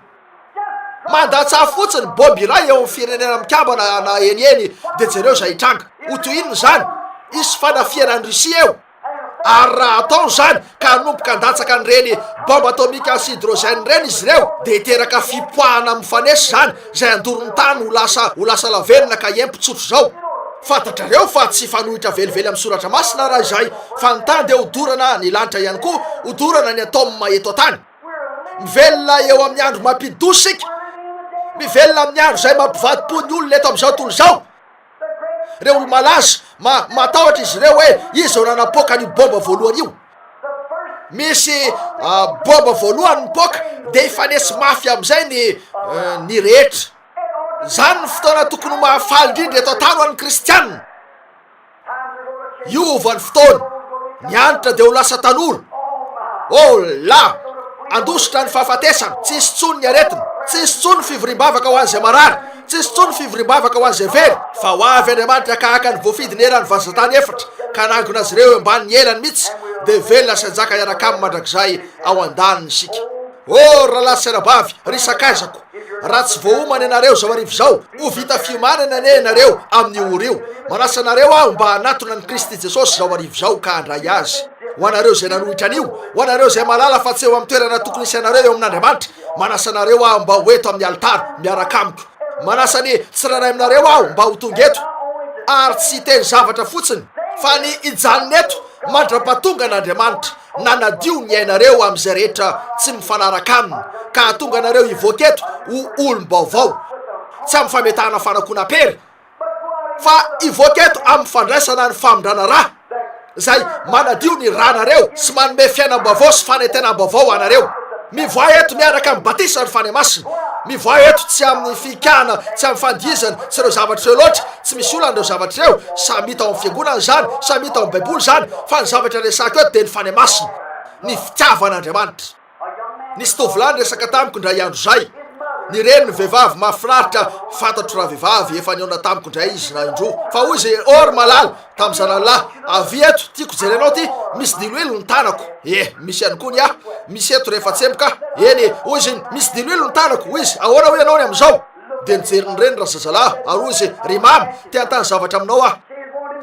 Speaker 2: mandatsa fotsiny boby iray eo amin'ny firenena mikambana na eny de jereo zay hitranga ho toy inona zany isy fanafiana ny Rosia eo ary raha atao zany ka hanomboka andatsaka an'ireny bombe atomika sy hydrogène reny izy ireo de hiteraka fipoahana mifanesy zany zay andorony tany ho lasa lavenina ka empitsotro zao. Fantatrareo fa tsy fanohitra velively amin'ny soratra masina raha izay fa ny tany de hodorana ny lanitra ihany koa hodorana ny atôma eto tany. Mivelona eo amin'ny andro mampidosika mivelona amin'ny andro zay mampivadi-po ny olona eto amin'izao tontolo zao. Reo olo malaza matahotra izy ireo hoe izy zao nanapoka ny bomba voalohany io. Misy bomba voalohany nipoka de ifanesy mafy amin'izay ny rehetra. Zany ny fotoana tokony mahafaly indrindra eto tany ho an'ny kristianina. Iova ny fotoana ny anitra de ho lasa tanora. Oh la andositra ny fahafatesana tsisy tsony ny aretina tsisy tsony fivoriam-bavaka ho an'izay marary tsisy tsony fivoriam-bavaka ho an'izay very fa ho avy Andriamanitra kahaka ny voafidy ny eran'ny vazatany efatra ka nangona azy ireo ambany elany mihitsy de velona sanjaka iaraka amin'ny mandrakizay ao an-daniny isika. Oh rahalahy sy rabavy ry sakaizako raha tsy voahomana ianareo zao arivo zao ho vita fiomanana ane ianareo amin'ny ora io manasa anareo aho mba hanatona ny Kristy Jesosy zao arivo zao ka handray azy. Ho anareo zay nanohitra an'io ho anareo zay malala fa tsy eo amin'ny toerana tokony isy anareo eo amin'Andriamanitra manasa anareo aho mba ho eto amin'ny altara miaraka amiko. Manasa ny tsiraray aminareo aho mba ho tonga eto ary tsy teny zavatra fotsiny fa ny ijanona eto mandra-pahatonga an'Andriamanitra nanadio ny ainareo amin'izay rehetra tsy mifanaraka aminy ka hatonga anareo hivoaka eto ho olom-baovao tsy amin'ny fametahana fanakona pery fa hivoaka eto amin'ny fandraisana ny famondrana raha zay manadio ny ranareo sy manome fiainam-baovao sy fanentenam-baovao anareo. Mivoa eto miaraka amin'ny batisa ny fany masina mivoa eto tsy amin'ny fikana tsy amin'ny fandihizana sy ireo zavatra ireo loatra tsy misy olana ireo zavatra ireo samy hita ao amin'ny fiangonana zany samy hita ao amin'ny baiboly zany fa ny zavatra resaka eto de ny fany masina ny fitiavan'Andriamanitra. Nisy tovolahy resaka tamiko indray andro zay ny reny ny vehivavy mahafinaritra fantatro raha vehivavy efa niona tamiko indray izy na indro fa hoy izy or malala tamin'ny zanalahy avy eto tiako jerenao ty misy diloilo ny tanako misy ihany koa ny aho misy eto rehefa tsemboka eny hoy izy misy diloilo ny tanako hoy izy ahoana ho ianao ny am'izao de nijeriny reny raha zazalahy ary hoy izy ry mamy te antany zavatra aminao aho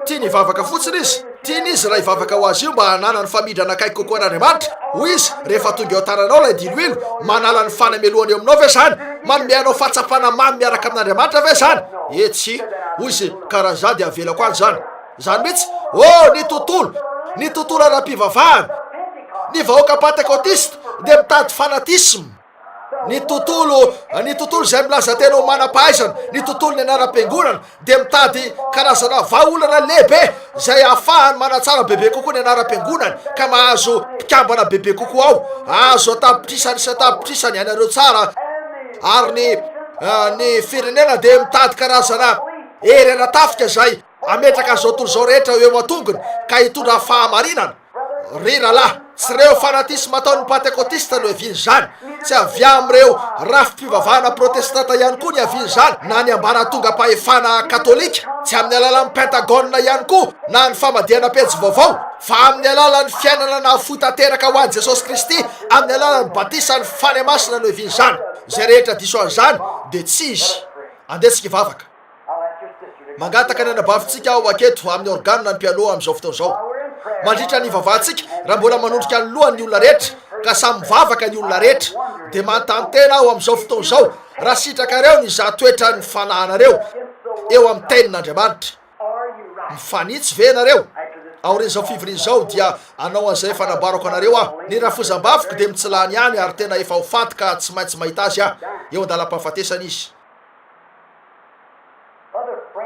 Speaker 2: tia ny vavaka fotsiny izy tiany izy raha hivavaka ho azy io mba hanana ny famidrana akaiky kokoa an'Andriamanitra. Hoy izy rehefa tonga eo tananao lay diloilo manala ny fanamelohany eo aminao ve zany manome anao fahatsapana mamy miaraka amin'Andriamanitra ve zany tsy hoy izy karaha za de avelako any zany mihitsy. Ny tontolo ara-pivavahana ny vahoaka pentekotista de mitady fanatisme ny tontolo zay milaza tena ho manam-pahaizana ny tontolo ny anara-piangonana de mitady karazana vahaolana lehibe zay ahafahany manatsara bebe kokoa ny anara-piangonany ka mahazo mpikambana bebe kokoa ao azo atapitrisany sy atapitrisany anareo tsara ary ny firenena de mitady karazana ery anatafika zay ametraka zao tontolo zao rehetra eo atongony ka hitondra fahamarinana. Ry rahalahy tsy reo fanatisme ataon'ny pentekotista no aviny zany tsy avy am'ireo rafi-pivavahana protestanta ihany koa ny aviny zany na ny ambara tonga mpahefana katolika tsy amin'ny alalan'ny pentagone ihany koa na ny famadihana pejy vaovao fa amin'ny alalan'ny fiainana na fotateraka ho an'i Jesosy Kristy amin'ny alalan'ny batisa ny fany masina no aviny zany. Zay rehetra diso an'izany de tsy izy andesika hivavaka mangataka ny anabavitsika ao aketo amin'ny organe ny piano amin'izao fotoana zao mandritra ny vavahantsika raha mbola manondrika ny lohany olona rehetra ka samy mivavaka ny olona rehetra de manontany tena aho amin'izao fotoana zao raha sitrakareo ny zatoetra ny fanahinareo eo amin'ny tenin'Andriamanitra mifanitsy ve nareo aorin'izao fivoriany zao dia anao an'izay fanambarako anareo aho ny rafozam-bavoko de mitsilany ihany ary tena efa ho faty ka tsy maintsy mahita azy aho eo andalam-pahafatesana izy.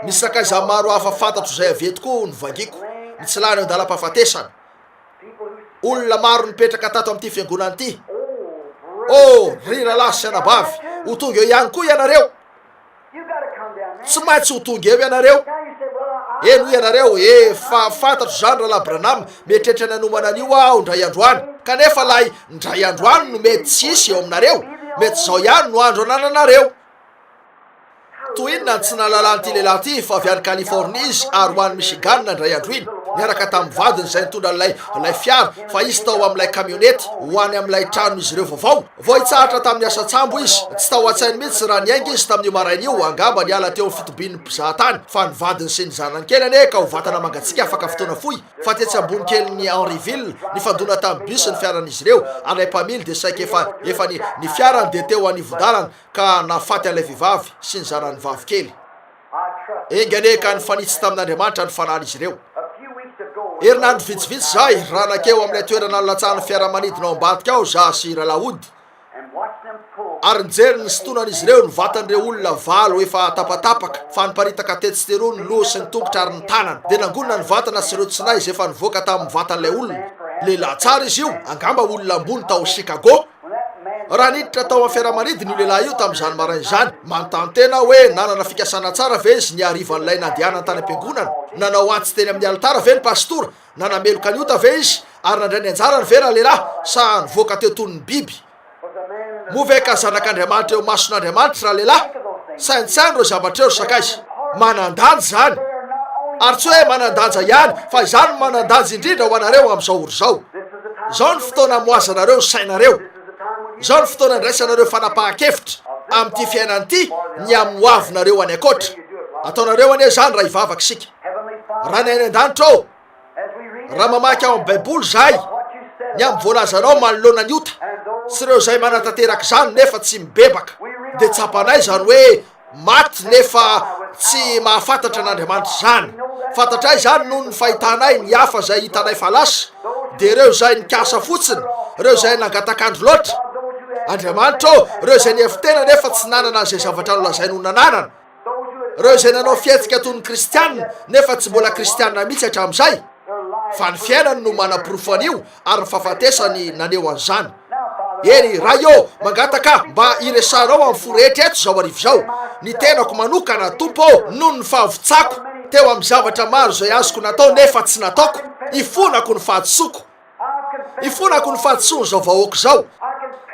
Speaker 2: Misy sakaiza maro hafa fantatro zay aveto koa nyvangiko mitsilany eo andalam-pahafatesana olona maro nipetraka tato amin'ity fiangonana ity. Ry rahalahy sy anabavy ho tonga eo ihany koa ianareo tsy maintsy ho tonga eo ianareo eno ianareo efa fantatro zany raha labranam metrehitra ny anomana an'io aho ndray androany kanefa lay ndray androany no mety tsisy eo aminareo mety zao ihany no andro anananareo toy inona ny tsy nalalany ty lehilahy ty fa avy any Californie izy ary ho any Michigan ndray andro iny niaraka tamin'ny vadiny izay nitondra lay fiara fa izy tao amin'ilay kamionety ho any amin'ilay trano izy ireo vaovao vao hitsahatra tamin'ny asa-tsambo izy tsy tao an-tsainy mihitsy raha niainga izy tamin'io marain'io angamba niala teo amin'ny fitobin'ny mpizahatany fa ny vadiny sy ny zanany kely ane ka ho vatana mangatsika afaka fotoana foy fa tetsy ambony kely ny Henryville nifandona tamin'ny bus ny fiaran'izy ireo ary lay mpamily de saika efa ny fiarany de teo anivon-dalana ka nafaty an'ilay vehivavy sy ny zanany vavy kely engane ka nifanitsy tamin'Andriamanitra ny fanany izy ireo herinandro vitsivitsy zay raha nakeo amin'ilay toerana nolatsahana fiaramanidina ao ambadika ao za sy ralaody ary nijery ny sitonan'izy ireo ny vatan'ireo olona valo efa tapatapaka fa niparitaka tetsyteroa ny loha sy ny tongotra ary ny tanana de nangonina ny vatana sy ireo tsinay izy efa nivoaka tamin'ny vatan'ilay olona lehilahy tsara izy io angamba olona ambony tao Chicago raha niditra tao amin'ny fiaramanidina io lehilahy io tamin'izany marainy zany manontany tena hoe nanana fikasana tsara ve izy ny arivan'ilay nandehanany tany am-piangonana nanao antsy teny amin'ny alitara ve ny pastora nanameloka niota ve izy ary nandray ny anjarany ve raha lehilahy sa nivoaka teo tony ny biby moveka zanak'Andriamanitra eo mason'Andriamanitra raha lehilahy saintsany reo zavatra eo sakaizy manandanja zany ary tsy hoe manandanja ihany fa izany manandanja indrindra ho anareo amin'izao oro zao zao ny fotoana moazanareo ny sainareo zao ny fotoana ndraisanareo fanapahan-kevitra amin'ity fiainanyity ny amoavinareo any akoatra ataonareo anie zany raha hivavaka sika raha ny any an-danitra ao raha mamaky ao amin'ny baiboly zay ny amin'ny voalazanao manoloana ny ota sy ireo zay manatanteraky zany nefa tsy mibebaka de tsapanay zany hoe maty nefa tsy mahafantatra an'Andriamanitra zany fantatray zany noho ny fahitanay ny hafa zay hitanay falasa de reo zay nikasa fotsiny reo zay nangatakandro loatra Andriamanitra ô reo zay niefitena nefa tsy nanana an'izay zavatra nolazainy ho nananana reo zay nanao fietsika toy ny kristianina nefa tsy mbola kristianina mihitsy hatramin'izay fa ny fiainany no manapirofo an'io ary ny fahafatesany naneo an'izany eny raha io mangataka mba iresanao amin'ny fo rehetra eto zao arivo zao ny tenako manokana tompo noho ny fahavitsako teo amin'ny zavatra maro zay azoko natao nefa tsy nataoko ifonako ny fahadisoko ifonako ny fahadisony zao vahoaka zao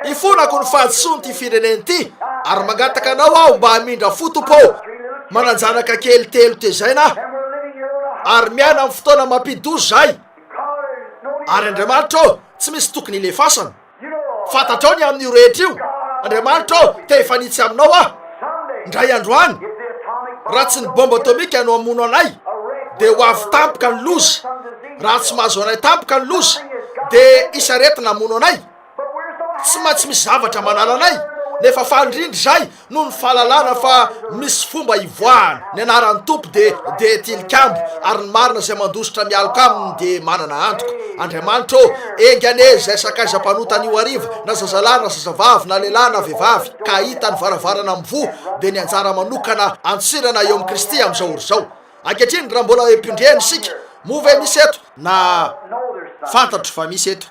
Speaker 2: ifonako ny fahadisony ty fireneny ty ary mangataka anao aho mba hamindra fo tompo mananjanaka kely telo tezaina ary miana amin'ny fotoana mampidozy zay ary Andriamanitra ô tsy misy tokony ilefasana fantatrao ny amin'io rehetra io Andriamanitra ô te efanitsy aminao ah ndray androany raha tsy ny bomba atomika no amono anay de ho avy tampoka ny lozy raha tsy mahazo anay tampoka ny lozy de isaretina amono anay tsy misy zavatra manala anay nefa fandrindry zay noho ny fahalalana fa misy fomba ivoahana ny anaran'ny tompo de tilikambo ary ny marina zay mandositra mialoka aminy de manana antoko Andriamanitra ô engane zay sakaizam-panotany ariva na zazalahy na zazavavy na lehilahy na vehivavy ka hita ny varavarana mivo de ny anjara manokana antsirana eo amin'ny Kristy amin'izao oro zao ankehitriny raha mbola empindreny sika move misy eto na fantatro fa misy eto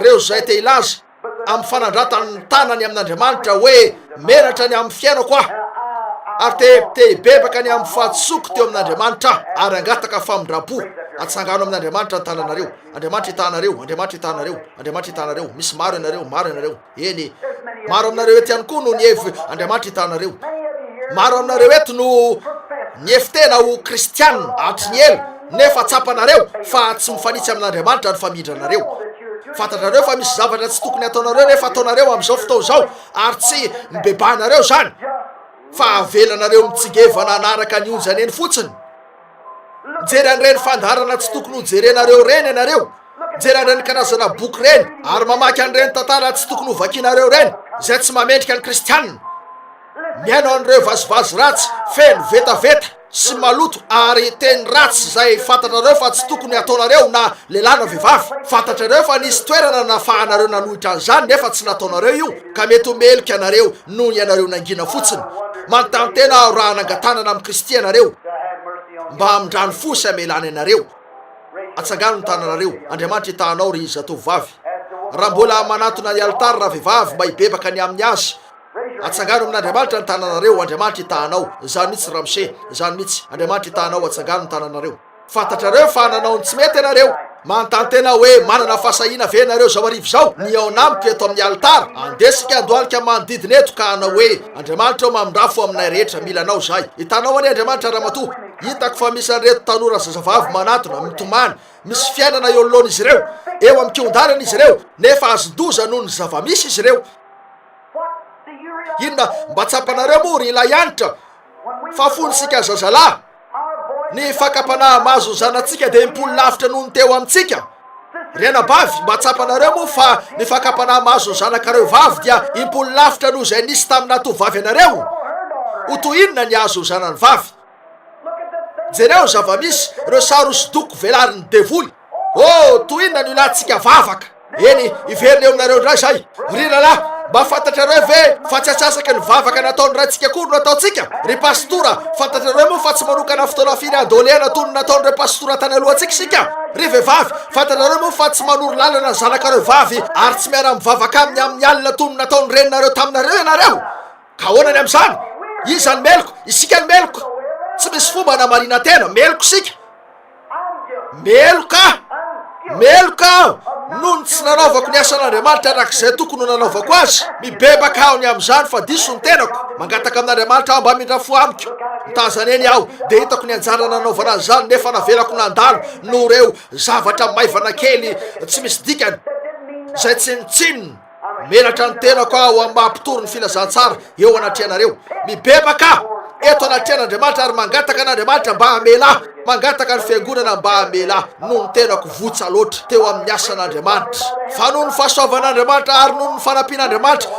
Speaker 2: reo zay te ilaza amin'ny fanandratany tanany amin'Andriamanitra hoe menatra ny amin'ny fiainako ah ary te hibebaka ny amin'ny fahatsoko teo amin'Andriamanitra ary angataka famindrapo atsangano amin'Andriamanitra ny tananareo Andriamanitra hitanareo Andriamanitra hitanareo Andriamanitra hitanareo misy maro ianareo eny maro aminareo eto ihany koa no nievy Andriamanitra hitanareo maro aminareo eto no niefitena ho kristianina atry ny elo nefa tsapanareo fa tsy mifanitsy amin'Andriamanitra ny famindranareo fantatrareo fa misy zavatra tsy tokony ataonareo rehefa ataonareo amin'izao fotoa zao ary tsy mibebanareo zany fa avelanareo mitsingevana anaraka ny onjany eny fotsiny mijery an'ireny fandarana tsy tokony ho jerenareo reny ianareo mijery an'ireny karazana boky reny ary mamaky an'ireny tantara tsy tokony ho vakinareo reny zay tsy mamendrika ny kristianina miainao an'ireo vazivazy ratsy feno vetaveta sy maloto ary teny ratsy zay fantatrareo fa tsy tokony ataonareo na lehilahy na vehivavy fantatrareo fa nisy toerana nafahanareo nanohitra an'izany nefa tsy nataonareo io ka mety homeloka ianareo noho ianareo nangina fotsiny manontany tena raha nangatanana amin'ny Kristy ianareo mba amindrano fosy amelana ianareo atsangano ny tananareo Andriamanitra hitanao ry zatovovavy raha mbola manatona ny alitara raha vehivavy mba hibebaka ny amin'ny azy atsangano amin'Andriamanitra ny tananareo, Andriamanitra hitanao. Zany mihitsy Ramose, zany mihitsy Andriamanitra hitanao atsangano ny tananareo. Fantatrareo fa nanao ny tsy mety ianareo, manontany tena hoe manana fasahina ve nareo zao arivo zao ny ao namiko eto amin'ny altara. Andesika andohalika manodidina eto ka anao hoe Andriamanitra ao mamindrafo aminay rehetra, mila anao zahay. Hitanao any Andriamanitra Ramatoa, hitako fa misy an'ireto tanora zazavavy manatona mitomany, misy fiainana eo anoloan'izy ireo, eo amin'ny kion-dalana izy ireo, nefa azon-doza noho ny zava-misy izy ireo. Inona mba tsapanareo moa ry ilay anitra fa fonisika zazalahy, ny fakapanahy mazo zanatsika de impolo lafitra noho ny teo amintsika. Ry anabavy, mba tsapanareo moa fa ny fakapanahy mazo zanakareo vavy dia impolo lafitra noho zay nisy tamina tovavy anareo. Ho toy inona ny azo zanany vavy? Jereo zava-misy reo sary hosodoko velarin'ny devoly. Toy inona ny ilatsika vavaka? Eny iverina eo aminareo ndray zay. Ry lalahy, mba fantatrareo ve fa tsy atsasaky ny vavaka nataony raitsika koa no nataotsika? Ry pastora, fantatrareo moa fa tsy manokana fotoana firy andolena toy ny nataony re pastora tany alohantsika sika? Ry vehivavy, fantatrareo moa fa tsy manoro lalana ny zanakareo vavy ary tsy miara mivavaka aminy amin'ny alina toy ny nataony reninareo taminareo ianareo? Ka ahoanany amin'izany? Izany meloko, isika ny meloko. Tsy misy fomba namarina tena, meloko sika. Meloka noho ny tsy nanaovako ny asan'Andriamanitra arak'izay tokony ho nanaovako azy. Mibebaka aho ny amin'izany fa diso ny tenako. Mangataka amin'Andriamanitra aho mba mindrafo amiko. Mitazana eny aho de hitako ny anjara nanaovana an'izany, nefa navelako nandalo no reo zavatra maivana kely tsy misy dikany zay tsinitsininy. Melatra ny tenako aho amin'ny mahampitoro ny filazantsara eo anatrehanareo. Mibebaka eto anatrehan'Andriamanitra ary mangataka an'Andriamanitra mba hamela, mangataka ny fiangonana mba hamela noho ny tenako votsa loatra teo amin'ny asan'Andriamanitra. Fa noho ny fahasoavan'Andriamanitra ary noho ny fanampian'Andriamanitra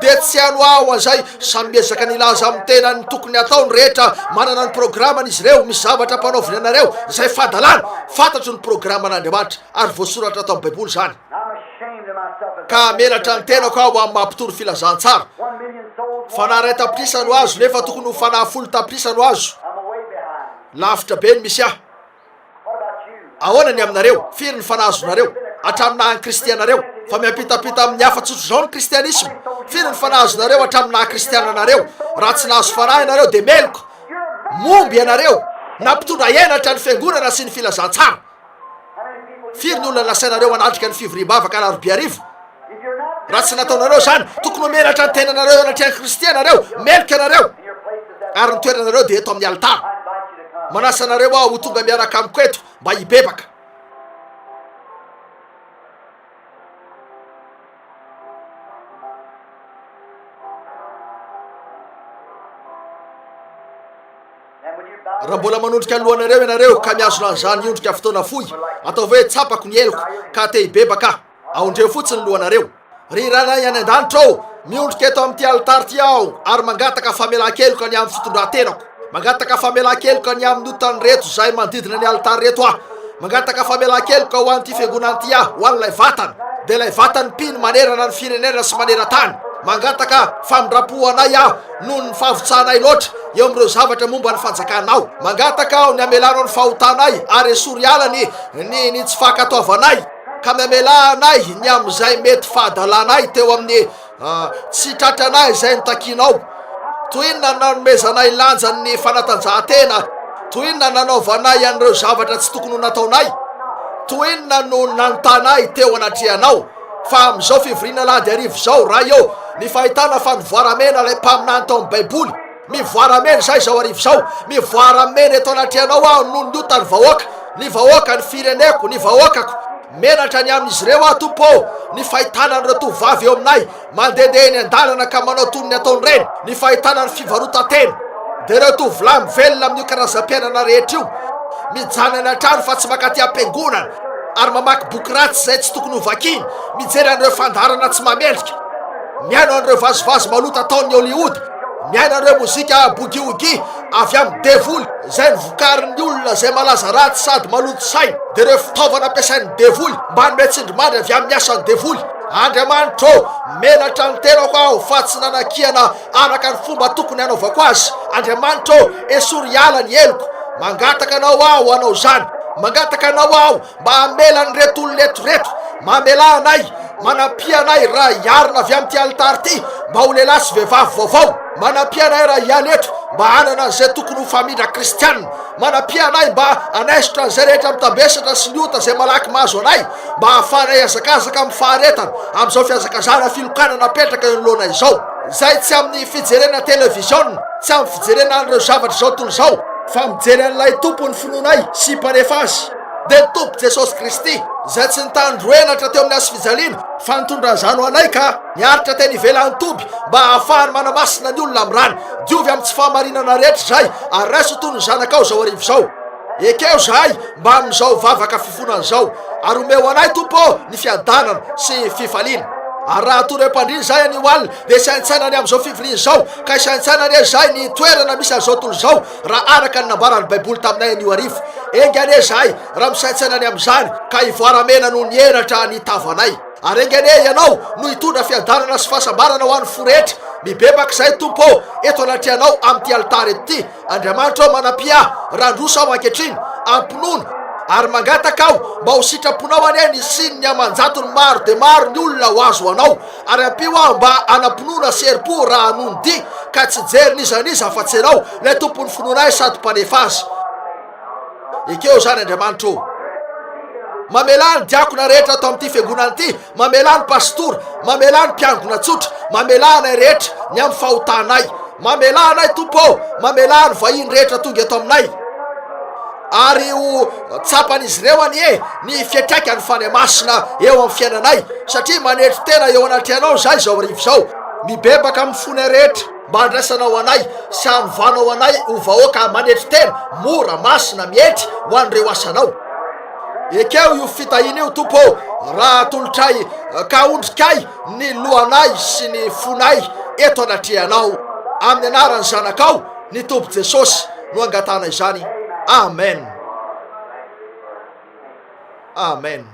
Speaker 2: de tsy ano aho an'izay samy miezaka nilaza amin'ny tena ny tokony ataony rehetra. Manana ny programany izy ireo, misy zavatra mpanaoviny anareo zay fadalana. Fantatro ny programan'Andriamanitra ary voasoratra atao amin'ny baiboly zany. Ka melatra ny tenako aho amin'ny mahampitoro filazantsara. Fanahy tapitrisa no azo nefa tokony ho fanahy folo tapitrisa no azo. Lavitra be ny misy aho. Ahoana ny aminareo? Firy ny fanahazonareo? Hatraminah ny kristianareo fa miampitapita amin'ny hafa tsotro zao ny kristianisme. Firy ny fanahazonareo hatraminah kristiananareo? Raha tsy nahazo fanahy ianareo de meloko. Momby ianareo nampitondra henatra ny fiangonana sy ny filazantsara. Firy ny olona nasainareo anatrika ny fivoriam-bavaka larobe arivo? Raha tsy nataonareo zany, tokony ho melatra ny tenanareo anatrehan'ny kristianareo. Meloka ianareo ary ny toeranareo de eto amin'ny altara. Manasa anareo aho ho tonga miaraka amiko eto mba hibebaka. Raha mbola manondrika ny lohanareo ianareo ka miazona an'izany iondrika fotoana fohy, ataovy hoe tsapako ny eloko ka te hibebaka, aondreo fotsiny lohanareo. Ry ranay any an-danitra ao, miondrika eto amin'ity altara ty aho ary mangataka famelan-keloka ny amin'ny fitondran-tenako. Mangataka famelan-keloka ny amin'ny notany reto zay manodidina ny altara reto aho. Mangataka famelan-keloka ho an'ity fiangonana ty aho, ho an'ilay vatany, de ilay vatany mpino manerana ny firenena sy manera-tany. Mangataka famindrapo anay aho noho ny fahavotsanay loatra eo amin'ireo zavatra momba ny fanjakanao. Mangataka aho ny amelanao ny fahotanay ary esory ala ny tsy fakatoavanay, ka miamela anay ny amin'izay mety fahadalanay teo amin'ny tsy tratranay zay notakinao. Toy inona nanomezanay lanjan'ny fanatanjahantena, toy inona nanaovanay an'ireo zavatra tsy tokony ho nataonay, toy inona no nanotanay teo anatrehanao. Fa amin'izao fivoriana lady arivo zao raha eo ny fahitana fa nivoaramena ilay mpaminany tao amin'ny baiboly. Mivoaramena zay zao arivo zao, mivoaramena eto anatrehanao aho no nyota ny vahoaka ny fireneko, ny vahoakako. Menatra ny amin'izy ireo aho tompo, ny fahitana an'ireo tovavy eo aminay mandehandeha eny an-dalana ka manao toy ny ataony reny, ny fahitana ny fivarotan-tena. De ireo tovolahy mivelona amin'io karazam-piainana rehetra io, mijana any an-trano fa tsy makaty am-piangonana ary mamaky boky ratsy zay tsy tokony ho vakiny, mijery an'ireo fandarana tsy mamelika, miaino an'ireo vazovazo malota ataon'ny Hollywood, miaino an'ireo mozika bogiogi avy amin'ny devoly zay nivokarin'ny olona zay malaza ratsy sady maloto saina, de ireo fitaovana ampiasain'ny devoly mba hanome tsindrimandry avy amin'ny asan'ny devoly. Andriamanitra menatra ny tenako aho fa tsy nanakihana araka ny fomba tokony hanaovako azy. Andriamanitra esory ala ny eloko. Mangataka anao aho hanao zany, mangataka anao aho mba hamela ny reto olona etoreto, mamela anay manam-pianay raha hiarina avy amin'ity alitary ty mba ho lehilahy sy vehivavy vaovao. Manam-pianay raha hiala eto mba hanana an'izay tokony ho famindra kristianina. Manam-pianay mba anaisitra an'izay rehetra mitambesatra sy ny ota zay malaky mahazo anay mba hahafahanay hazakazaka amin'ny faharetana amin'izao fihazakazana filokana napetraka eo anoloana izao. Zay tsy amin'ny fijerena televiziona, tsy amin'ny fijerena an'ireo zavatra izao tontolo izao, fa mijery an'ilay tompony finoanay sy mpanefa azy, dia tompo Jesosy Kristy zay tsy nitandroenatra teo amin'ny asy fijaliana fa nitondra zano anay ka niaritra teny ivelany toby mba ahafahany manamasina ny olona amin'ny rany. Diovy amin'ny tsy fahamarinana rehetra zahay ary raiso toy ny zanakao zao arivo zao. Ekeo zahay mba amin'izao vavaka fifonana izao ary omeo anay tompo ny fiadanana sy fifaliana. Ary raha toro mpandriny zahay anio alina dia sy haintsainany amin'izao fivoriana izao ka sy haintsainany zahay ny toerana misy an'izao tontolo izao raha araka ny nambarany baiboly taminay anio arivo. Engy ane zahay raha misaintsainany amin'izany ka ivoaramena no nieratra ny tavanay. Ary engy ane ianao no hitondra fiadanana sy fahasambarana ho an'ny forehetra. Mibebaka izay tompo eto anatrianao amin'ity alitary ety. Andriamanitra ao manam-pia randroso ao ankehitriny ampinono ary mangataka aho mba ho sitraponao ane ny siny ny amanjatony maro dia maro ny olona ho azo anao. Ary ampio aho mba anampinoana serim-po raha hanono dy ka tsy jery nizaniza afa-tsy ianao ilay tompony finoanay sady mpanefa azy. Ekeo zany Andriamanitra o. Mamelany diakona rehetra atao amin'ity fiangonana ity, mamelany pastora, mamelany mpiangona tsotra, mamelanay rehetra ny amin'ny fahotanay, mamelanay tompo, mamelany vahiny rehetra tonga eto aminay ary ho tsapan'izy ireo anie ny fiatraikany fany masina eo amin'ny fiainanay satria manetry tena eo anatrianao zahay zao arivo zao. Mibebaka amin'ny fonay rehetra mba andraisanao anay sy hanovanao anay ho vahoaka manetry tena mora masina mietry ho an'ireo asanao. Ekeo io fitahina io tompo raha tolotray ka ondrikay ny lohanay sy ny fonay eto anatrianao amin'ny anaran'ny zanakao ny tompo Jesosy no angatana izany. Amen. Amen.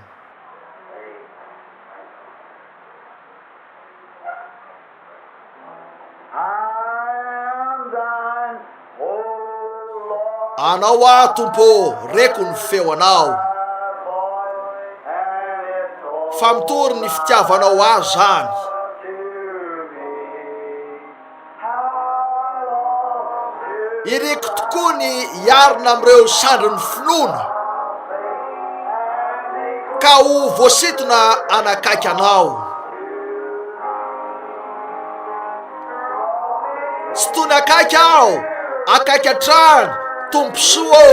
Speaker 2: Anao a tompo reko ny feo anao fa mitory ny fitiavanao azy zany. Iriko tokoa ny hiarina amin'ireo sandry ny finoana ka ho voasitona anakaiky anao. Tsy toy ny akaiky aho, akaiky hatrany tomposoa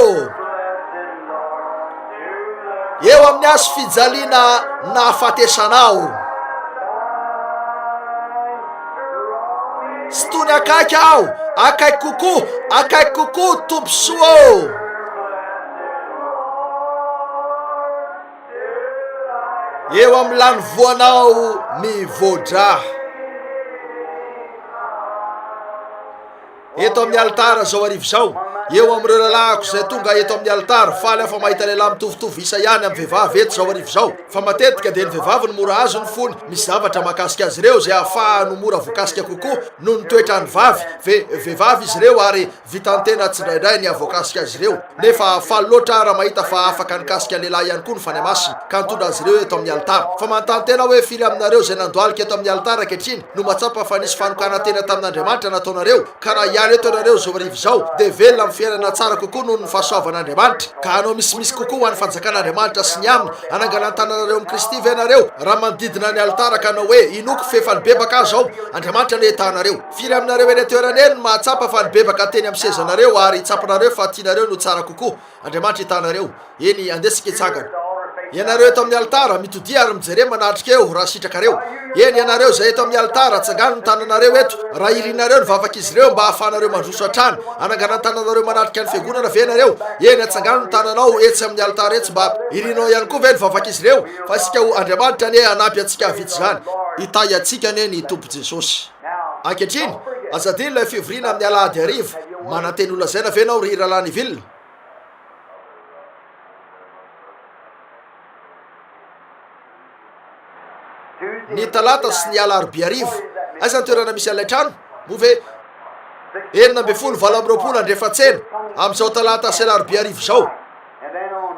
Speaker 2: eo amin'ny azo fijaliana na afatesanao. Tsy toy ny akaiky aho, akaiky kokoa tomposoa eo amin'ny lany voanao mivodra. Eto amin'ny alitara zao arivo zao eo amin'ireo lalako zay tonga eto amin'ny alitara faly afa mahita lehilahy mitovitovy isa ihany amin'ny vehivavy eto zao arivo zao fa matetika dia ny vehivavy no mora azo ny fony. Misy zavatra mahakasika azy ireo zay ahafahany mora voakasika kokoa noho ny toetrany vavy vehivavy izy ireo ary vitany tena tsindraindray ny avoakasika azy ireo. Nefa faly loatra raha mahita fa afaka nikasika lehilahy ihany koa ny fany masina ka nitondra azy ireo eto amin'ny alitara. Fa manontany tena hoe firy aminareo zay nandoalika eto amin'ny alitara ankehitriny no matsapa fa nisy fanokana tena tamin'Andriamanitra nataonareo ka raha ihany eto anareo zao arivo zao dia velona amin'ny fiainana tsara kokoa noho ny fahasoavan'Andriamanitra. Ka anao misimisy kokoa ho an'ny fanjakan'Andriamanitra sy ny aminy ananganany tananareo amin'ny Kristy ve nareo raha manodidina ny alitara ka anao hoe inoko fefa nibebaka azy ao Andriamanitra no etanareo. Firy aminareo eny toerana eny mahatsapa fa nibebaka teny amin'ny sezanareo ary hitsapanareo fa tianareo no tsara kokoa. Andriamanitra etanareo. Eny andesika itsangana. Ianareo eto amin'ny alitara mitodia ary mijere manatrika eo raha sitrakareo. Eny ianareo zay eto amin'ny alitara tsangano ny tananareo eto raha irinareo ny vavakizy ireo mba ahafahanareo mandroso hatrany anangana ny tananareo manatrika ny fiangonana ve nareo. Eny atsangano ny tananao etsy amin'ny alitara etsy mba irinao ihany koa ve ny vavakizy ireo fa sika ho Andriamanitra ane anampy atsika vitsy zany hitay atsika ane ny tompo Jesosy. Ankehitriny azadiny ilay fivoriana amin'ny alahady arivo mananteny olona zay na ve nao ry Ralany Vilona. Ny talata sy ny alarobia arivo aiza ny toerana misy an'ilay trano mo ve 9:20 andrefatsena amin'izao talata sy alarobia arivo zao.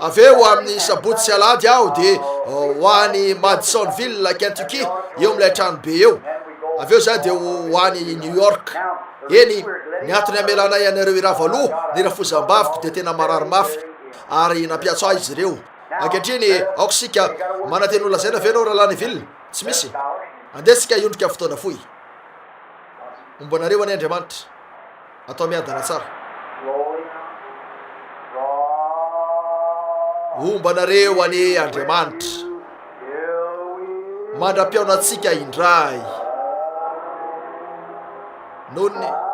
Speaker 2: Aveo amin'ny sabotsy sy alahady aho dia ho any Madisonville Kentucky eo am'ilay trano be eo. Aveo za de ho any New York. Eny ny antony amelanay anareo iravaloha ny rafozam-baviko de tena marary mafy ary nampiatso azy izy ireo. Ankehitriny aoko sika mananteny olona zay na venao Ralaniville tsy misy. Andesika iondrika fotoana foy. Ombonareo any Andriamanitra atao miadana tsara. Ombanareo any Andriamanitra mandra-piaonantsika indray. Nony